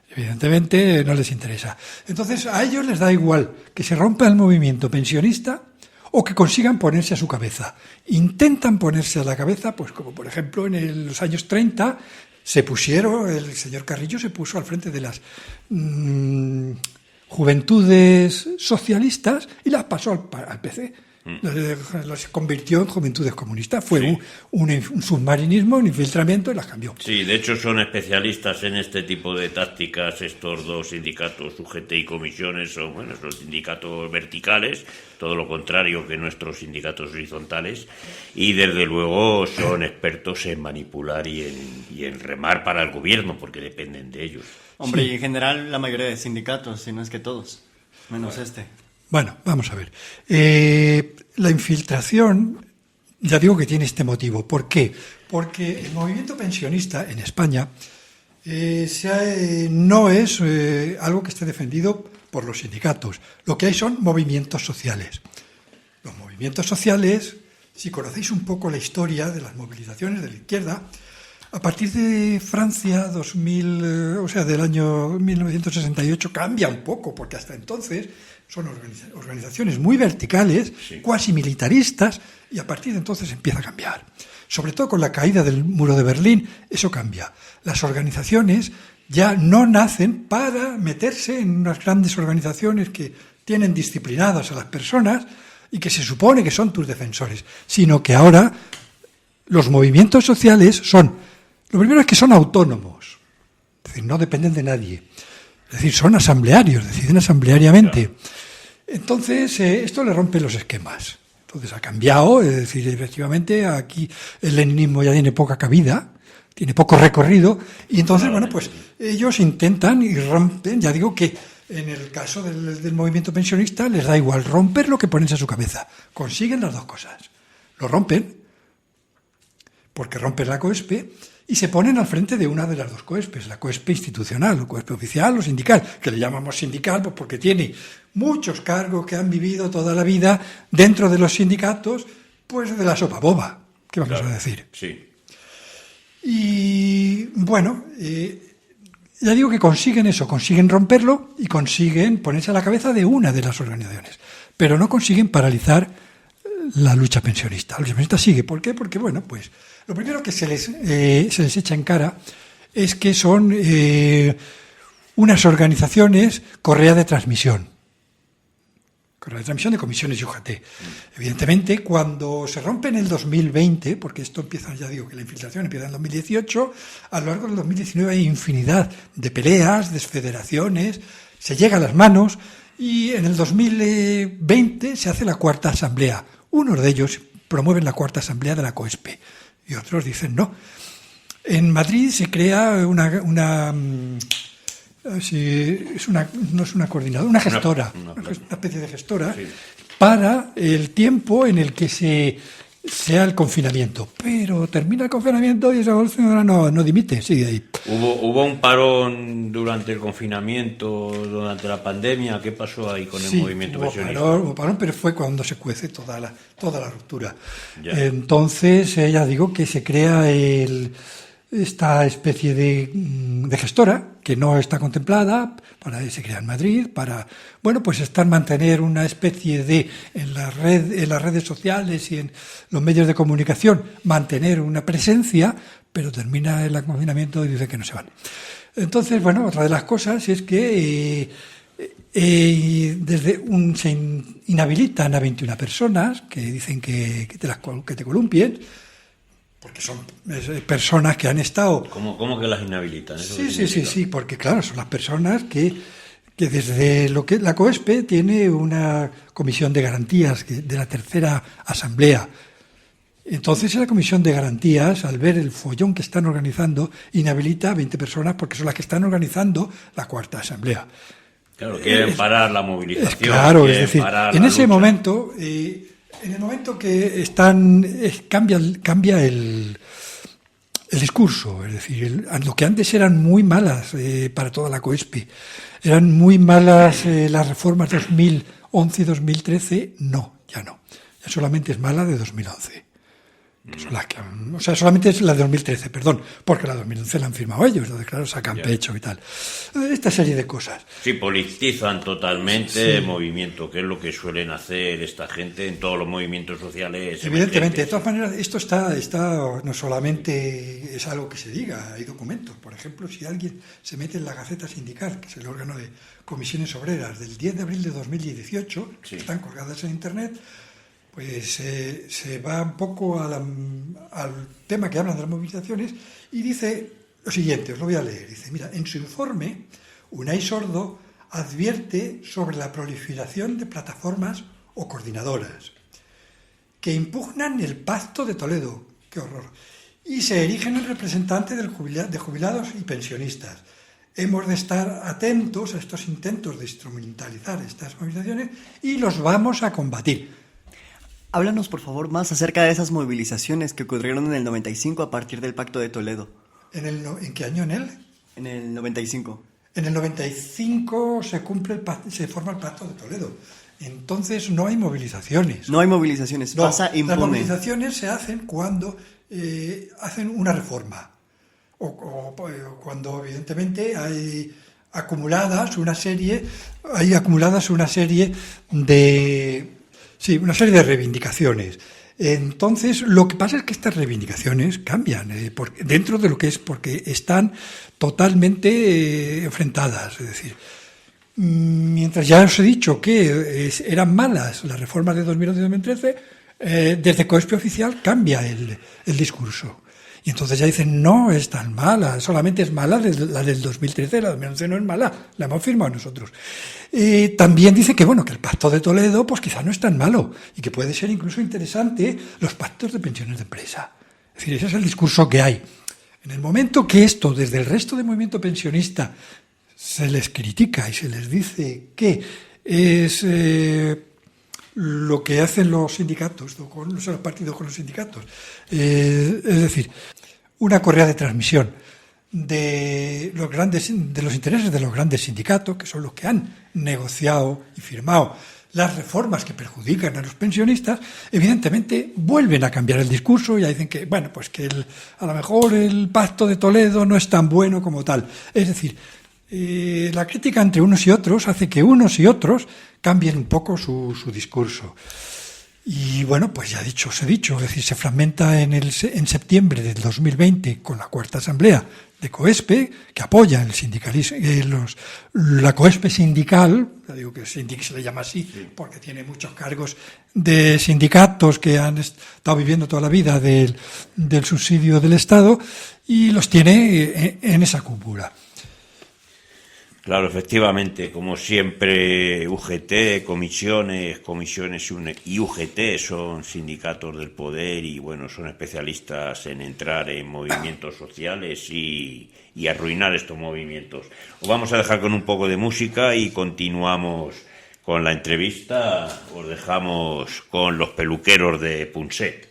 Evidentemente no les interesa. Entonces a ellos les da igual que se rompa el movimiento pensionista o que consigan ponerse a su cabeza. Intentan ponerse a la cabeza, pues como por ejemplo en los años 30 se pusieron, el señor Carrillo se puso al frente de las juventudes socialistas y las pasó al PC. Las convirtió en juventudes comunistas. Fue un submarinismo, un infiltramiento y las cambió. Sí, de hecho son especialistas en este tipo de tácticas. Estos dos sindicatos, UGT y comisiones, son los sindicatos verticales, todo lo contrario que nuestros sindicatos horizontales, y desde luego son expertos en manipular y en remar para el gobierno, porque dependen de ellos. Hombre, y en general la mayoría de sindicatos, si no es que todos, menos este. Bueno, vamos a ver. La infiltración, ya digo que tiene este motivo. ¿Por qué? Porque el movimiento pensionista en España no es algo que esté defendido por los sindicatos. Lo que hay son movimientos sociales. Los movimientos sociales, si conocéis un poco la historia de las movilizaciones de la izquierda, a partir de Francia del año 1968 cambia un poco, porque hasta entonces son organizaciones muy verticales, cuasi militaristas, y a partir de entonces empieza a cambiar. Sobre todo con la caída del muro de Berlín, eso cambia. Las organizaciones ya no nacen para meterse en unas grandes organizaciones que tienen disciplinadas a las personas y que se supone que son tus defensores, sino que ahora los movimientos sociales son, lo primero es que son autónomos, es decir, no dependen de nadie, es decir, son asamblearios, deciden asambleariamente. Entonces, esto le rompe los esquemas. Entonces ha cambiado, es decir, efectivamente aquí el leninismo ya tiene poca cabida, tiene poco recorrido, y entonces, bueno, pues ellos intentan y rompen, ya digo que en el caso del movimiento pensionista les da igual romper lo que ponerse a su cabeza. Consiguen las dos cosas. Lo rompen, porque rompen la COESPE, y se ponen al frente de una de las dos COESPEs, la COESPE institucional, o COESPE oficial o sindical, que le llamamos sindical pues porque tiene muchos cargos que han vivido toda la vida dentro de los sindicatos, pues de la sopa boba, ¿qué vamos a decir? Sí. Y bueno, ya digo que consiguen eso, consiguen romperlo y consiguen ponerse a la cabeza de una de las organizaciones, pero no consiguen paralizar la lucha pensionista. La lucha pensionista sigue. ¿Por qué? Porque, bueno, pues lo primero que se les echa en cara es que son unas organizaciones correa de transmisión de comisiones y UGT. Evidentemente, cuando se rompe en el 2020, porque esto empieza, ya digo que la infiltración empieza en el 2018, a lo largo del 2019 hay infinidad de peleas, desfederaciones, se llega a las manos, y en el 2020 se hace la cuarta asamblea. Unos de ellos promueven la cuarta asamblea de la COESPE y otros dicen no. En Madrid se crea una no es una coordinadora, una gestora, una especie de gestora, sí, para el tiempo en el que sea el confinamiento. Pero termina el confinamiento y esa señora no dimite, sigue ahí. Hubo un parón durante el confinamiento, durante la pandemia. ¿Qué pasó ahí con el movimiento pensionista? Hubo parón, pero fue cuando se cuece toda la ruptura. Ya. Entonces, ya digo que se crea esta especie de gestora que no está contemplada, se crea en Madrid, para, mantener una especie de, en las redes sociales y en los medios de comunicación, mantener una presencia, pero termina el confinamiento y dice que no se van. Entonces, otra de las cosas es que se inhabilitan a 21 personas que dicen que te columpien, porque son personas que han estado... ¿Cómo que las inhabilitan? Sí, porque claro, son las personas que desde lo que la COESPE tiene una comisión de garantías de la tercera asamblea. Entonces la comisión de garantías, al ver el follón que están organizando, inhabilita a 20 personas porque son las que están organizando la cuarta asamblea. Claro, quieren parar la movilización. Claro, es decir, en ese momento... En el momento que cambia el discurso, es decir, lo que antes eran muy malas para toda la COESPE, eran muy malas las reformas 2011 y 2013, ya solamente es mala de 2011. Solamente es la de 2013, porque la de 2011 la han firmado ellos, entonces claro, sacan pecho y tal. Esta serie de cosas. Sí, politizan totalmente el movimiento, que es lo que suelen hacer esta gente en todos los movimientos sociales. Evidentemente, de todas maneras, esto está no solamente es algo que se diga, hay documentos. Por ejemplo, si alguien se mete en la Gaceta Sindical, que es el órgano de comisiones obreras del 10 de abril de 2018, que están colgadas en Internet, pues se va un poco al tema que hablan de las movilizaciones y dice lo siguiente, os lo voy a leer. Dice, mira, en su informe, Unai Sordo advierte sobre la proliferación de plataformas o coordinadoras que impugnan el Pacto de Toledo, qué horror, y se erigen en representante de jubilados y pensionistas. Hemos de estar atentos a estos intentos de instrumentalizar estas movilizaciones y los vamos a combatir. Háblanos, por favor, más acerca de esas movilizaciones que ocurrieron en el 95 a partir del Pacto de Toledo. ¿En qué año en él? En el 95. En el 95 se forma el Pacto de Toledo. Entonces no hay movilizaciones. No hay movilizaciones, pasa impune. Las movilizaciones se hacen cuando hacen una reforma. O cuando evidentemente hay acumuladas una serie de reivindicaciones. Entonces, lo que pasa es que estas reivindicaciones cambian dentro de lo que es, porque están totalmente enfrentadas. Es decir, mientras ya os he dicho que eran malas las reformas de 2011 y 2013, desde COESPE oficial cambia el discurso. Y entonces ya dicen, no es tan mala, solamente es mala la del 2013, la del 2011 no es mala, la hemos firmado nosotros. También dice que el Pacto de Toledo pues quizá no es tan malo y que puede ser incluso interesante los pactos de pensiones de empresa. Es decir, ese es el discurso que hay. En el momento que esto, desde el resto del movimiento pensionista, se les critica y se les dice que es lo que hacen los sindicatos, los partidos con los sindicatos, es decir, una correa de transmisión de los intereses de los grandes sindicatos, que son los que han negociado y firmado las reformas que perjudican a los pensionistas, evidentemente vuelven a cambiar el discurso y ya dicen que, que a lo mejor el Pacto de Toledo no es tan bueno como tal. Es decir, la crítica entre unos y otros hace que unos y otros cambien un poco su discurso. Y pues ya os he dicho, es decir, se fragmenta en septiembre del 2020 con la cuarta asamblea de COESPE, que apoya el sindicalismo, la COESPE sindical, digo que se le llama así, porque tiene muchos cargos de sindicatos que han estado viviendo toda la vida del subsidio del Estado, y los tiene en esa cúpula. Claro, efectivamente, como siempre, UGT, comisiones y UGT son sindicatos del poder y, bueno, son especialistas en entrar en movimientos sociales y arruinar estos movimientos. Os vamos a dejar con un poco de música y continuamos con la entrevista. Os dejamos con los peluqueros de Punset.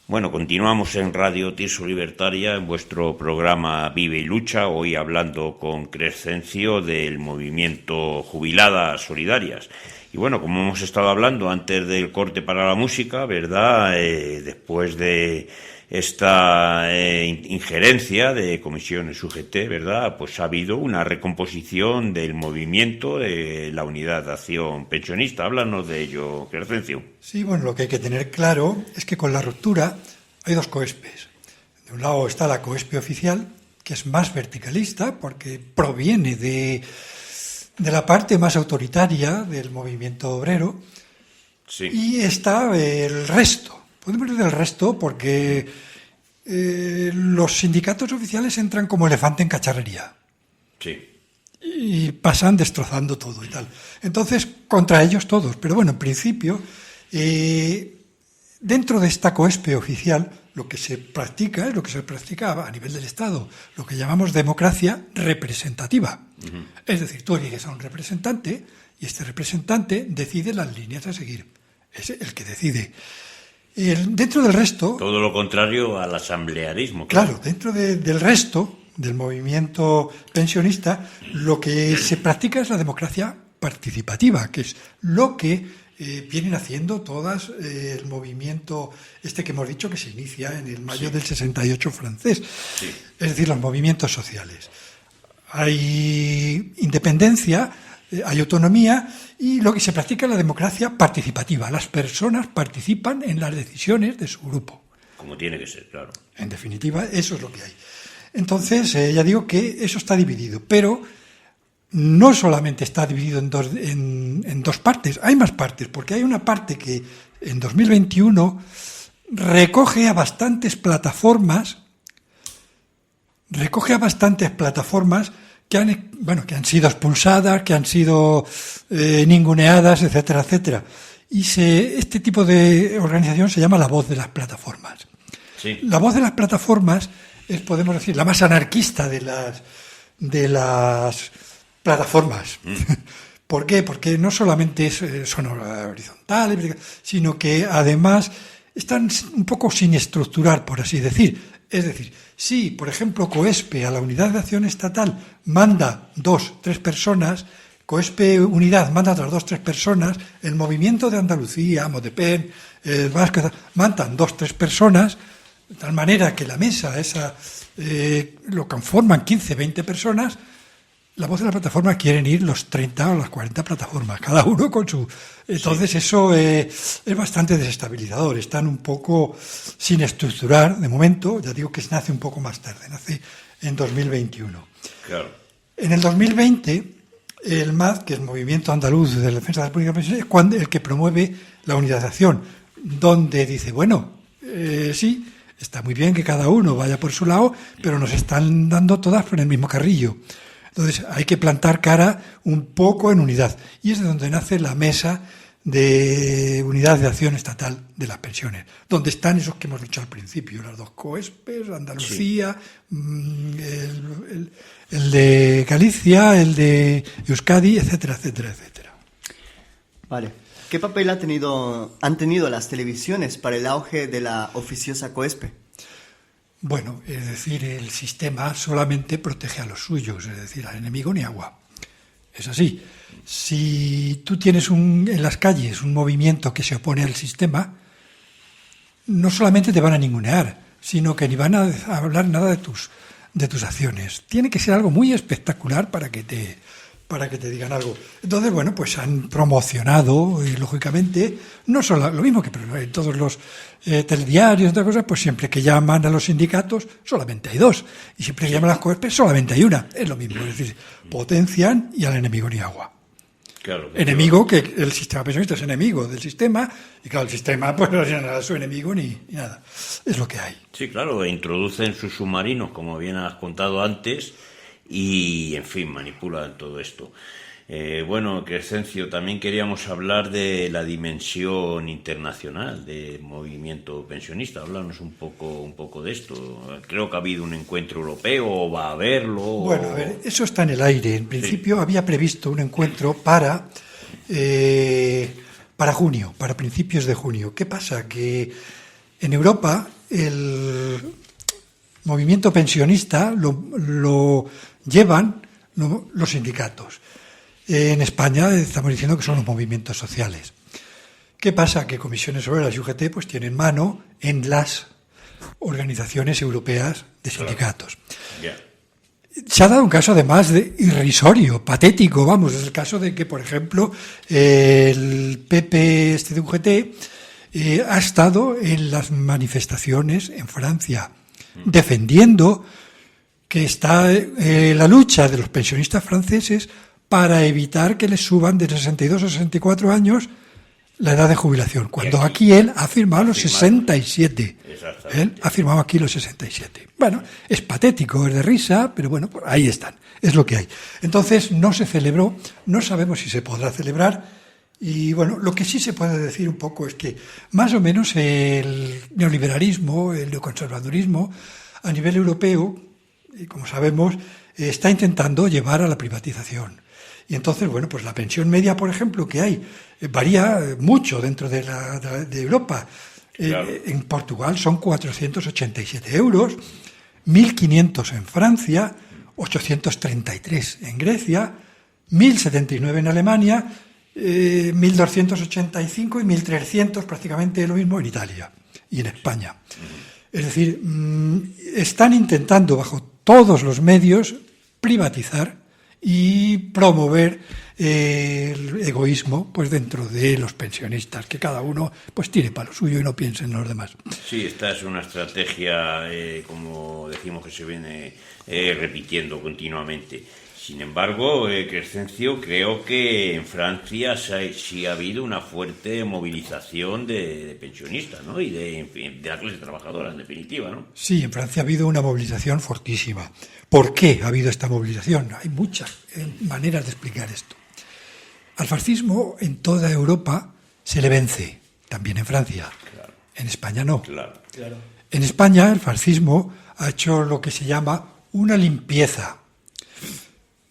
Bueno, continuamos en Radio Tirso Libertaria, en vuestro programa Vive y Lucha, hoy hablando con Crescencio del movimiento Jubiladas Solidarias. Y bueno, como hemos estado hablando antes del corte para la música, ¿verdad? Después de esta injerencia de comisiones UGT, ¿verdad? Pues ha habido una recomposición del movimiento de la Unidad de Acción Pensionista. Háblanos de ello, Crescencio. Sí, bueno, lo que hay que tener claro es que con la ruptura hay dos COESPES. De un lado está la COESPE oficial, que es más verticalista porque proviene de de la parte más autoritaria del movimiento obrero, Sí. y está el resto. Podemos decir del resto porque los sindicatos oficiales entran como elefante en cacharrería Sí. y pasan destrozando todo y tal. Entonces, contra ellos todos. Pero bueno, en principio, dentro de esta COESPE oficial, lo que se practica es lo que se practica a nivel del Estado, lo que llamamos democracia representativa. Es decir, tú eliges a un representante y este representante decide las líneas a seguir. Es el que decide. Dentro del resto... Todo lo contrario al asamblearismo. Claro, dentro del resto del movimiento pensionista, lo que se practica es la democracia participativa, que es lo que vienen haciendo todas el movimiento que hemos dicho que se inicia en el mayo del 68 francés, es decir, los movimientos sociales. Hay independencia, hay autonomía y lo que se practica es la democracia participativa. Las personas participan en las decisiones de su grupo. Como tiene que ser, claro. En definitiva, eso es lo que hay. Entonces, ya digo que eso está dividido, pero no solamente está dividido en dos partes, hay más partes, porque hay una parte que en 2021 recoge a bastantes plataformas que han sido expulsadas, que han sido ninguneadas, etcétera, etcétera. Y este tipo de organización se llama la voz de las plataformas. Sí. La voz de las plataformas es, podemos decir, la más anarquista de las plataformas. ¿Por qué? Porque no solamente son horizontales, sino que además están un poco sin estructurar, por así decir. Es decir, si, por ejemplo, COESPE a la Unidad de Acción Estatal manda 2-3 personas, COESPE Unidad manda otras 2-3 personas, el Movimiento de Andalucía, Modepen, el Vasco, mandan 2-3 personas, de tal manera que la mesa esa lo conforman 15-20 personas. La voz de la plataforma quieren ir los 30 o las 40 plataformas, cada uno con su... Entonces eso es bastante desestabilizador. Están un poco sin estructurar de momento. Ya digo que nace un poco más tarde, nace en 2021. Claro. En el 2020, el MAD, que es el Movimiento Andaluz de la Defensa de la República Pensionista, es el que promueve la unidad de acción, donde dice, bueno, sí, está muy bien que cada uno vaya por su lado, pero nos están dando todas por el mismo carrillo. Entonces hay que plantar cara un poco en unidad. Y es de donde nace la mesa de unidad de acción estatal de las pensiones, donde están esos que hemos dicho al principio, las dos COESPES, Andalucía, el de Galicia, el de Euskadi, etcétera, etcétera, etcétera. Vale. ¿Qué papel han tenido las televisiones para el auge de la oficiosa COESPE? Bueno, es decir, el sistema solamente protege a los suyos, es decir, al enemigo ni agua. Es así. Si tú tienes en las calles un movimiento que se opone al sistema, no solamente te van a ningunear, sino que ni van a hablar nada de tus acciones. Tiene que ser algo muy espectacular para que te digan algo. Entonces, bueno, pues han promocionado, y lógicamente, no solo lo mismo que en todos los telediarios y otras cosas, pues siempre que llaman a los sindicatos, solamente hay dos. Y siempre que llaman a las COESPE, solamente hay una. Es lo mismo, es decir, potencian y al enemigo ni agua. Claro, Enemigo, que el sistema pensionista es enemigo del sistema, y claro, el sistema pues no es nada su enemigo ni nada. Es lo que hay. Sí, claro, introducen sus submarinos, como bien has contado antes, y, en fin, manipulan todo esto. Bueno, Crescencio, también queríamos hablar de la dimensión internacional del movimiento pensionista. Háblanos un poco de esto. Creo que ha habido un encuentro europeo, o va a haberlo. Bueno, a ver, eso está en el aire. En principio había previsto un encuentro para junio, para principios de junio. ¿Qué pasa? Que en Europa el movimiento pensionista lo llevan los sindicatos. En España estamos diciendo que son los movimientos sociales. ¿Qué pasa? Que Comisiones Obreras y UGT pues tienen mano en las organizaciones europeas de sindicatos. Yeah. Se ha dado un caso además de irrisorio, patético, vamos, es el caso de que, por ejemplo, el PP de UGT ha estado en las manifestaciones en Francia defendiendo que está la lucha de los pensionistas franceses para evitar que les suban de 62 a 64 años la edad de jubilación, cuando aquí él ha firmado los 67. Exactamente. Él ha firmado aquí los 67. Bueno, es patético, es de risa, pero bueno, pues ahí están, es lo que hay. Entonces no se celebró, no sabemos si se podrá celebrar, y bueno, lo que sí se puede decir un poco es que más o menos el neoliberalismo, el neoconservadurismo a nivel europeo, y como sabemos, está intentando llevar a la privatización. Y entonces, bueno, pues la pensión media, por ejemplo, que hay, varía mucho dentro de Europa. Claro. En Portugal son 487 euros, 1.500 en Francia, 833 en Grecia, 1.079 en Alemania, 1.285 y 1.300, prácticamente lo mismo, en Italia y en España. Es decir, están intentando, bajo todos los medios, privatizar y promover el egoísmo pues dentro de los pensionistas, que cada uno pues tire para lo suyo y no piense en los demás. Sí, esta es una estrategia, como decimos, que se viene repitiendo continuamente. Sin embargo, Crescencio, creo que en Francia sí ha habido una fuerte movilización de pensionistas, ¿no? Y de la clase trabajadora, en definitiva, ¿no? Sí, en Francia ha habido una movilización fortísima. ¿Por qué ha habido esta movilización? Hay muchas maneras de explicar esto. Al fascismo en toda Europa se le vence, también en Francia. Claro. En España no. Claro. En España el fascismo ha hecho lo que se llama una limpieza,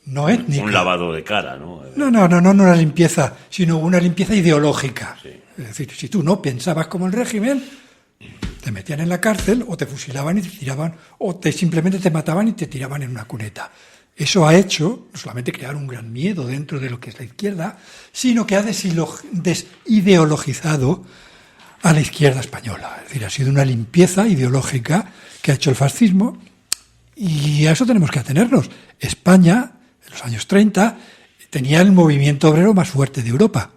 no étnica. Un lavado de cara, ¿no? No una limpieza, sino una limpieza ideológica. Sí. Es decir, si tú no pensabas como el régimen, te metían en la cárcel o te fusilaban y te tiraban, o simplemente te mataban y te tiraban en una cuneta. Eso ha hecho no solamente crear un gran miedo dentro de lo que es la izquierda, sino que ha desideologizado a la izquierda española. Es decir, ha sido una limpieza ideológica que ha hecho el fascismo, y a eso tenemos que atenernos. España, en los años 30, tenía el movimiento obrero más fuerte de Europa.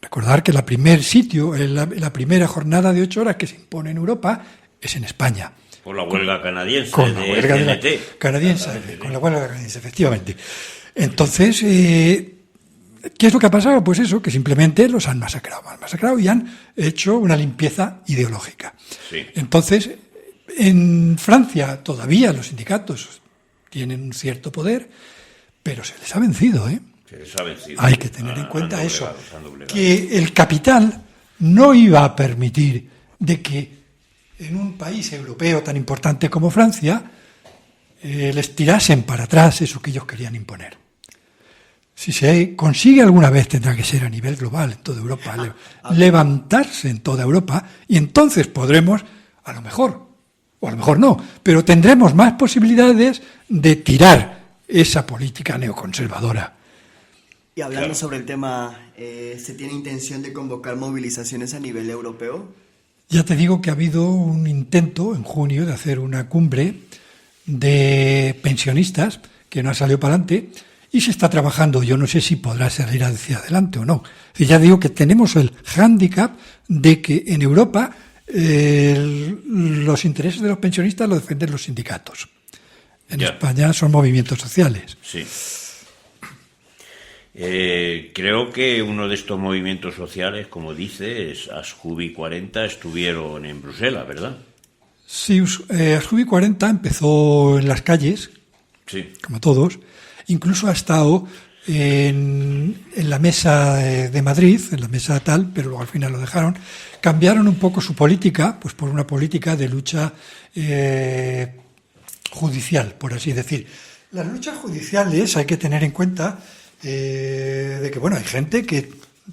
Recordar que la primera jornada de 8 horas que se impone en Europa es en España. Por la huelga canadiense Con la huelga CNT. canadiense, con la huelga canadiense, efectivamente. Entonces, ¿qué es lo que ha pasado? Pues eso, que simplemente los han masacrado y han hecho una limpieza ideológica. Sí. Entonces, en Francia todavía los sindicatos tienen un cierto poder, pero se les ha vencido, ¿eh? Se les ha vencido. Hay que tener en cuenta Han eso, doblegado, se han doblegado. que el capital no iba a permitir de que en un país europeo tan importante como Francia les tirasen para atrás eso que ellos querían imponer. Si se consigue alguna vez, tendrá que ser a nivel global, en toda Europa, levantarse en toda Europa, y entonces podremos, a lo mejor, o a lo mejor no, pero tendremos más posibilidades de tirar esa política neoconservadora. Y hablando Claro. sobre el tema, ¿se tiene intención de convocar movilizaciones a nivel europeo? Ya te digo que ha habido un intento en junio de hacer una cumbre de pensionistas que no ha salido para adelante, y se está trabajando. Yo no sé si podrá salir hacia adelante o no. Y ya digo que tenemos el hándicap de que en Europa los intereses de los pensionistas los defienden los sindicatos. En Ya. España son movimientos sociales. Sí. Creo que uno de estos movimientos sociales, como dices, Asjubi 40, estuvieron en Bruselas, ¿verdad? Sí, Asjubi 40 empezó en las calles, Sí. como todos, incluso ha estado en la mesa de Madrid, en la mesa tal, pero luego al final lo dejaron. Cambiaron un poco su política, pues por una política de lucha judicial, por así decir. Las luchas judiciales hay que tener en cuenta de que, bueno, hay gente que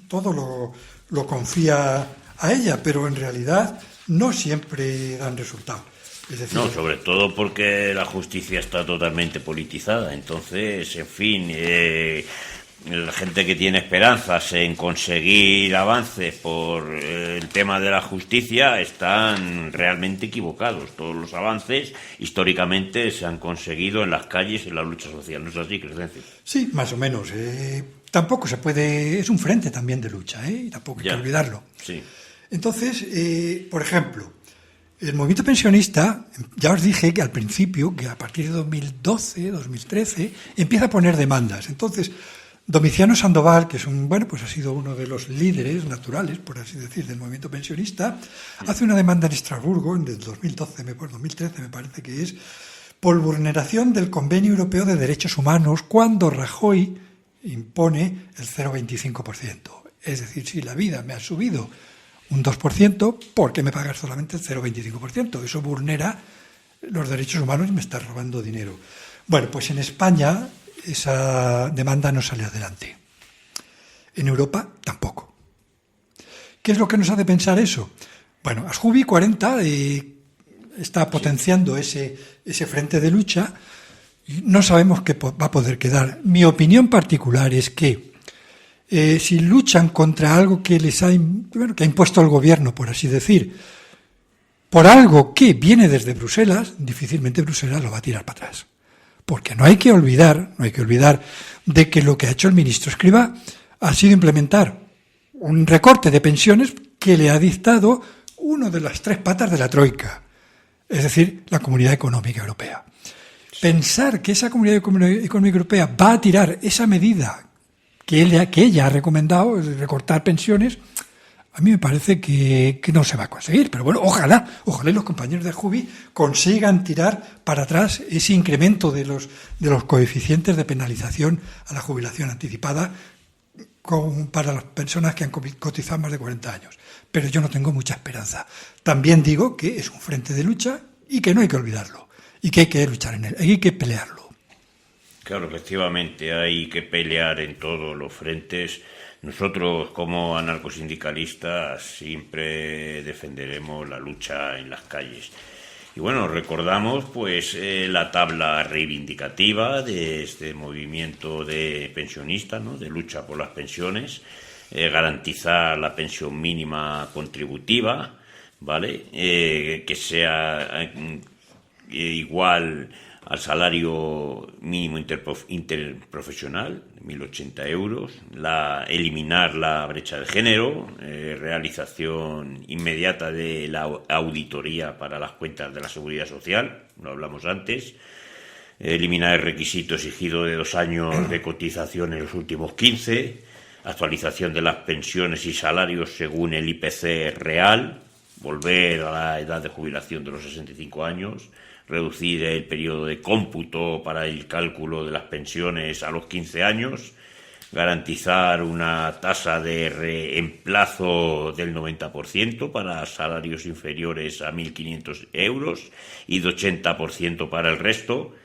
todo lo confía a ella, pero en realidad no siempre dan resultado. Es decir, No, sobre todo porque la justicia está totalmente politizada. Entonces, en fin, la gente que tiene esperanzas en conseguir avances por el tema de la justicia están realmente equivocados. Todos los avances históricamente se han conseguido en las calles, en la lucha social. ¿No es así, Crescencio? sí, más o menos. Tampoco se puede... Es un frente también de lucha, y tampoco hay Ya. que olvidarlo. Sí. Entonces, por ejemplo, El movimiento pensionista, ya os dije que al principio, que a partir de 2012, 2013, empieza a poner demandas. Entonces, Domiciano Sandoval, que es ha sido uno de los líderes naturales, por así decir, del movimiento pensionista, hace una demanda en Estrasburgo, en el 2013 me parece que es, por vulneración del Convenio Europeo de Derechos Humanos, cuando Rajoy impone el 0,25%. Es decir, si la vida me ha subido un 2%, ¿por qué me pagas solamente el 0,25%? Eso vulnera los derechos humanos y me está robando dinero. Bueno, pues en España esa demanda no sale adelante. En Europa tampoco. ¿Qué es lo que nos hace pensar eso? Bueno, Asjubi 40 está potenciando ese frente de lucha y no sabemos qué va a poder quedar. Mi opinión particular es que si luchan contra algo que les ha impuesto el gobierno, por así decir, por algo que viene desde Bruselas, difícilmente Bruselas lo va a tirar para atrás. Porque no hay que olvidar de que lo que ha hecho el ministro Escrivá ha sido implementar un recorte de pensiones que le ha dictado una de las 3 patas de la Troika, es decir, la Comunidad Económica Europea. Pensar que esa Comunidad Económica Europea va a tirar esa medida que ella ha recomendado, recortar pensiones, a mí me parece que no se va a conseguir. Pero bueno, ojalá los compañeros de Asjubi consigan tirar para atrás ese incremento de los coeficientes de penalización a la jubilación anticipada para las personas que han cotizado más de 40 años. Pero yo no tengo mucha esperanza. También digo que es un frente de lucha y que no hay que olvidarlo. Y que hay que luchar en él, hay que pelearlo. Claro, efectivamente, hay que pelear en todos los frentes. Nosotros, como anarcosindicalistas, siempre defenderemos la lucha en las calles. Y bueno, recordamos la tabla reivindicativa de este movimiento de pensionistas, ¿no?, de lucha por las pensiones, garantizar la pensión mínima contributiva, ¿vale?, que sea igual al salario mínimo interprofesional, 1.080 euros, eliminar la brecha de género, realización inmediata de la auditoría para las cuentas de la Seguridad Social, lo hablamos antes, eliminar el requisito exigido de 2 años de cotización en los últimos 15, actualización de las pensiones y salarios según el IPC real, volver a la edad de jubilación de los 65 años, reducir el periodo de cómputo para el cálculo de las pensiones a los 15 años, garantizar una tasa de reemplazo del 90% para salarios inferiores a 1.500 euros y de 80% para el resto,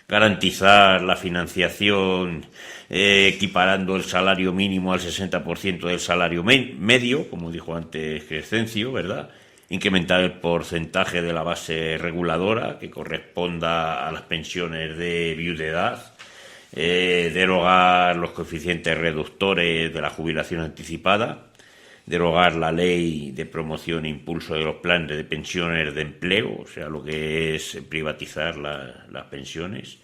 garantizar la financiación equiparando el salario mínimo al 60% del salario medio, como dijo antes Crescencio, ¿verdad?, incrementar el porcentaje de la base reguladora que corresponda a las pensiones de viudedad, derogar los coeficientes reductores de la jubilación anticipada, derogar la ley de promoción e impulso de los planes de pensiones de empleo, o sea, lo que es privatizar las pensiones,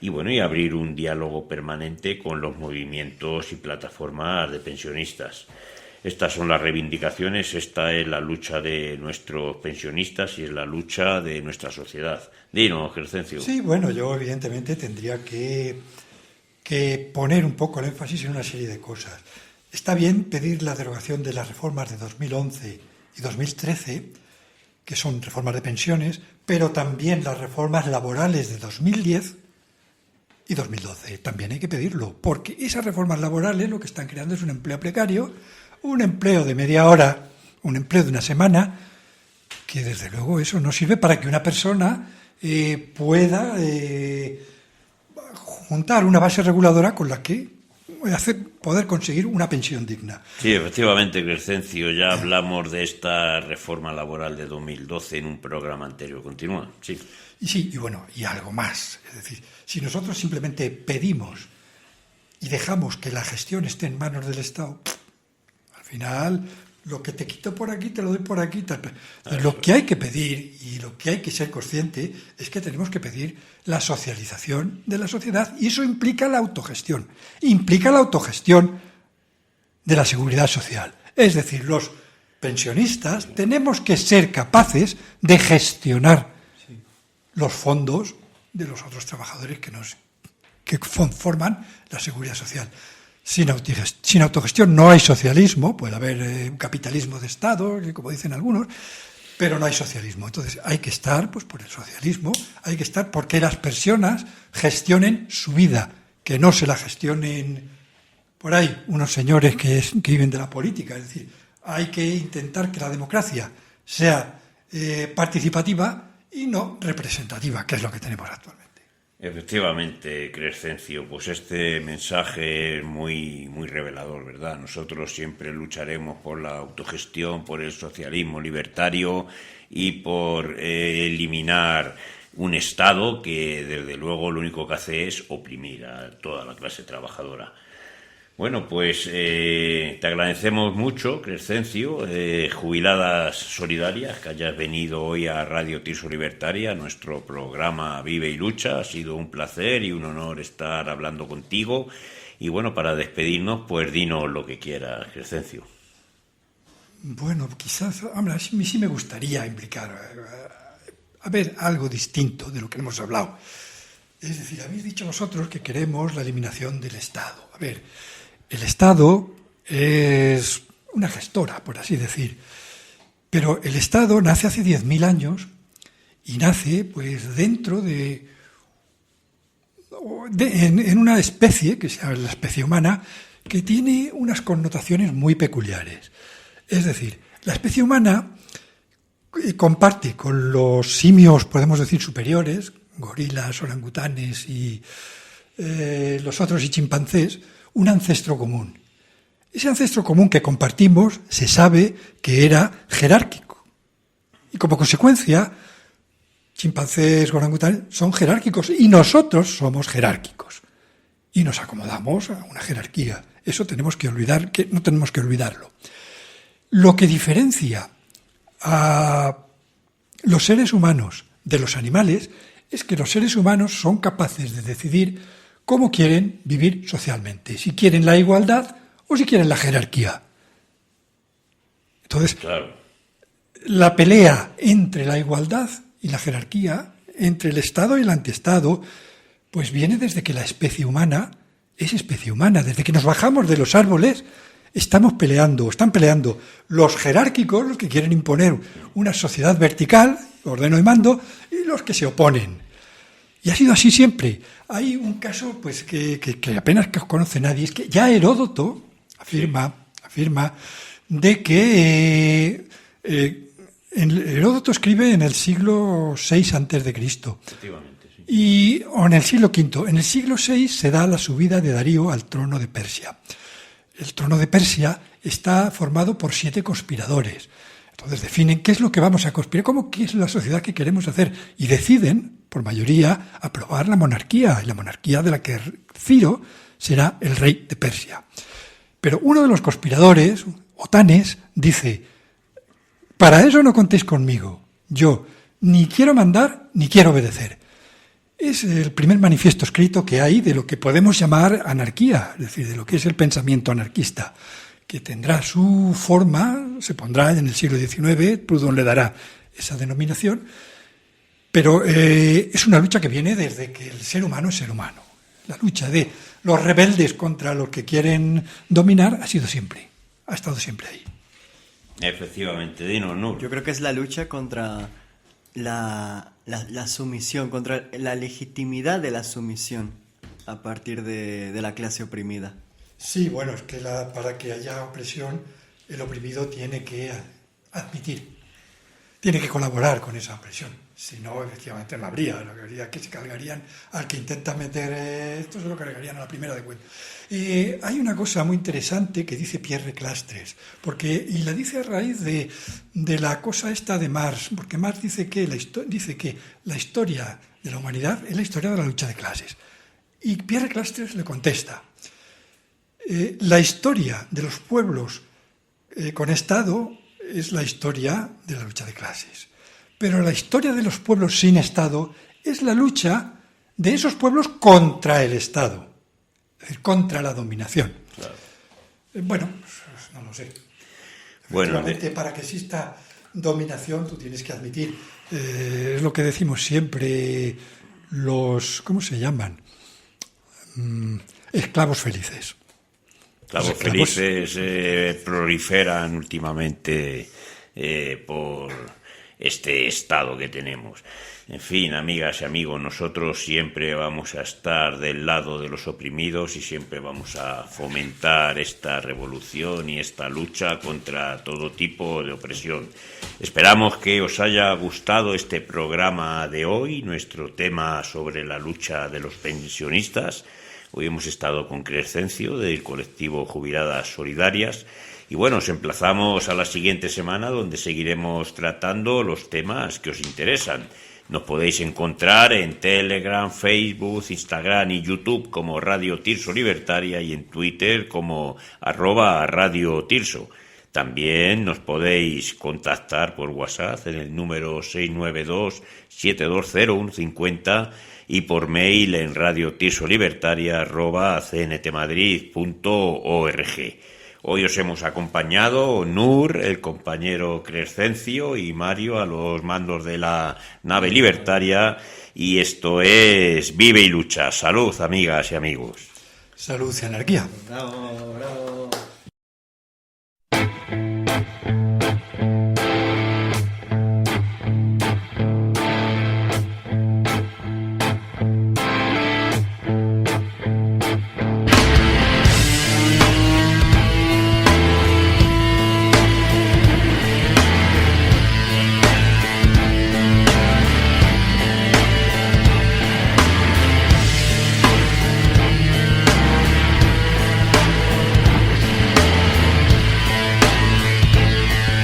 y bueno, y abrir un diálogo permanente con los movimientos y plataformas de pensionistas. Estas son las reivindicaciones, esta es la lucha de nuestros pensionistas y es la lucha de nuestra sociedad. Dinos, Crescencio. Sí, bueno, yo evidentemente tendría que poner un poco el énfasis en una serie de cosas. Está bien pedir la derogación de las reformas de 2011 y 2013, que son reformas de pensiones, pero también las reformas laborales de 2010 y 2012. También hay que pedirlo, porque esas reformas laborales lo que están creando es un empleo precario, un empleo de media hora, un empleo de una semana, que desde luego eso no sirve para que una persona pueda juntar una base reguladora con la que poder conseguir una pensión digna. Sí, efectivamente, Crescencio, ya hablamos de esta reforma laboral de 2012 en un programa anterior. Continúa, sí. Y algo más. Es decir, si nosotros simplemente pedimos y dejamos que la gestión esté en manos del Estado, al final lo que te quito por aquí te lo doy por aquí. Lo que hay que pedir y lo que hay que ser consciente es que tenemos que pedir la socialización de la sociedad, y eso implica la autogestión. Implica la autogestión de la seguridad social. Es decir, los pensionistas, tenemos que ser capaces de gestionar los fondos de los otros trabajadores que forman la seguridad social. Sin autogestión no hay socialismo, puede haber un capitalismo de Estado, como dicen algunos, pero no hay socialismo. Entonces hay que estar pues, por el socialismo, hay que estar porque las personas gestionen su vida, que no se la gestionen por ahí unos señores que viven de la política. Es decir, hay que intentar que la democracia sea participativa y no representativa, que es lo que tenemos actualmente. Efectivamente, Crescencio, pues este mensaje es muy, muy revelador, ¿verdad? Nosotros siempre lucharemos por la autogestión, por el socialismo libertario y por eliminar un Estado que, desde luego, lo único que hace es oprimir a toda la clase trabajadora. Bueno, pues te agradecemos mucho, Crescencio, Jubiladas Solidarias, que hayas venido hoy a Radio Tirso Libertaria, a nuestro programa Vive y Lucha. Ha sido un placer y un honor estar hablando contigo. Y bueno, para despedirnos, pues dinos lo que quieras, Crescencio. Bueno, quizás, hombre, a mí sí me gustaría implicar, a ver, algo distinto de lo que hemos hablado. Es decir, habéis dicho vosotros que queremos la eliminación del Estado. A ver, el Estado es una gestora, por así decir, pero el Estado nace hace 10.000 años y nace pues dentro en una especie, que se llama la especie humana, que tiene unas connotaciones muy peculiares. Es decir, la especie humana comparte con los simios, podemos decir, superiores, gorilas, orangutanes y los otros y chimpancés, un ancestro común. Ese ancestro común que compartimos se sabe que era jerárquico. Y como consecuencia, chimpancés, orangutanes son jerárquicos y nosotros somos jerárquicos. Y nos acomodamos a una jerarquía. Eso tenemos que olvidar, que no tenemos que olvidarlo. Lo que diferencia a los seres humanos de los animales es que los seres humanos son capaces de decidir cómo quieren vivir socialmente, si quieren la igualdad o si quieren la jerarquía. Entonces, claro, la pelea entre la igualdad y la jerarquía, entre el Estado y el antiestado, pues viene desde que la especie humana es especie humana, desde que nos bajamos de los árboles. Están peleando los jerárquicos, los que quieren imponer una sociedad vertical, ordeno y mando, y los que se oponen. Y ha sido así siempre. Hay un caso pues que apenas conoce nadie, es que ya Heródoto afirma de que Heródoto escribe en el siglo VI a.C. Efectivamente, sí. O en el siglo V. En el siglo VI se da la subida de Darío al trono de Persia. El trono de Persia está formado por 7 conspiradores. Entonces definen qué es lo que vamos a conspirar, qué es la sociedad que queremos hacer, y deciden, por mayoría, aprobar la monarquía, y la monarquía de la que Ciro será el rey de Persia. Pero uno de los conspiradores, Otanes, dice: para eso no contéis conmigo, yo ni quiero mandar ni quiero obedecer. Es el primer manifiesto escrito que hay de lo que podemos llamar anarquía, es decir, de lo que es el pensamiento anarquista, que tendrá su forma, se pondrá en el siglo XIX, Proudhon le dará esa denominación, pero es una lucha que viene desde que el ser humano es ser humano. La lucha de los rebeldes contra los que quieren dominar ha estado siempre ahí. Efectivamente, dinos, Nur. Yo creo que es la lucha contra la sumisión, contra la legitimidad de la sumisión a partir de la clase oprimida. Sí, bueno, es que para que haya opresión, el oprimido tiene que admitir, tiene que colaborar con esa opresión. Si no, efectivamente no habría. Lo que habría que se cargarían al que intenta meter esto, se lo cargarían a la primera de cuenta. Hay una cosa muy interesante que dice Pierre Clastres, y la dice a raíz de la cosa esta de Marx, porque Marx dice que la historia de la humanidad es la historia de la lucha de clases. Y Pierre Clastres le contesta: la historia de los pueblos con Estado es la historia de la lucha de clases. Pero la historia de los pueblos sin Estado es la lucha de esos pueblos contra el Estado, es decir, contra la dominación. Claro. Bueno, no lo sé. Bueno, Efectivamente, para que exista dominación, tú tienes que admitir, es lo que decimos siempre, los, ¿cómo se llaman? Esclavos felices. Esclavos Los esclavos felices proliferan últimamente por este estado que tenemos. En fin, amigas y amigos, nosotros siempre vamos a estar del lado de los oprimidos y siempre vamos a fomentar esta revolución y esta lucha contra todo tipo de opresión. Esperamos que os haya gustado este programa de hoy, nuestro tema sobre la lucha de los pensionistas. Hoy hemos estado con Crescencio del colectivo Jubiladas Solidarias. Y bueno, os emplazamos a la siguiente semana donde seguiremos tratando los temas que os interesan. Nos podéis encontrar en Telegram, Facebook, Instagram y YouTube como Radio Tirso Libertaria y en Twitter como @Radio Tirso. También nos podéis contactar por WhatsApp en el número 692-720-150 y por mail en radiotirsolibertaria@cntmadrid.org. Hoy os hemos acompañado Nur, el compañero Crescencio y Mario a los mandos de la nave libertaria y esto es Vive y Lucha. Salud, amigas y amigos. Salud y anarquía. Bravo, bravo.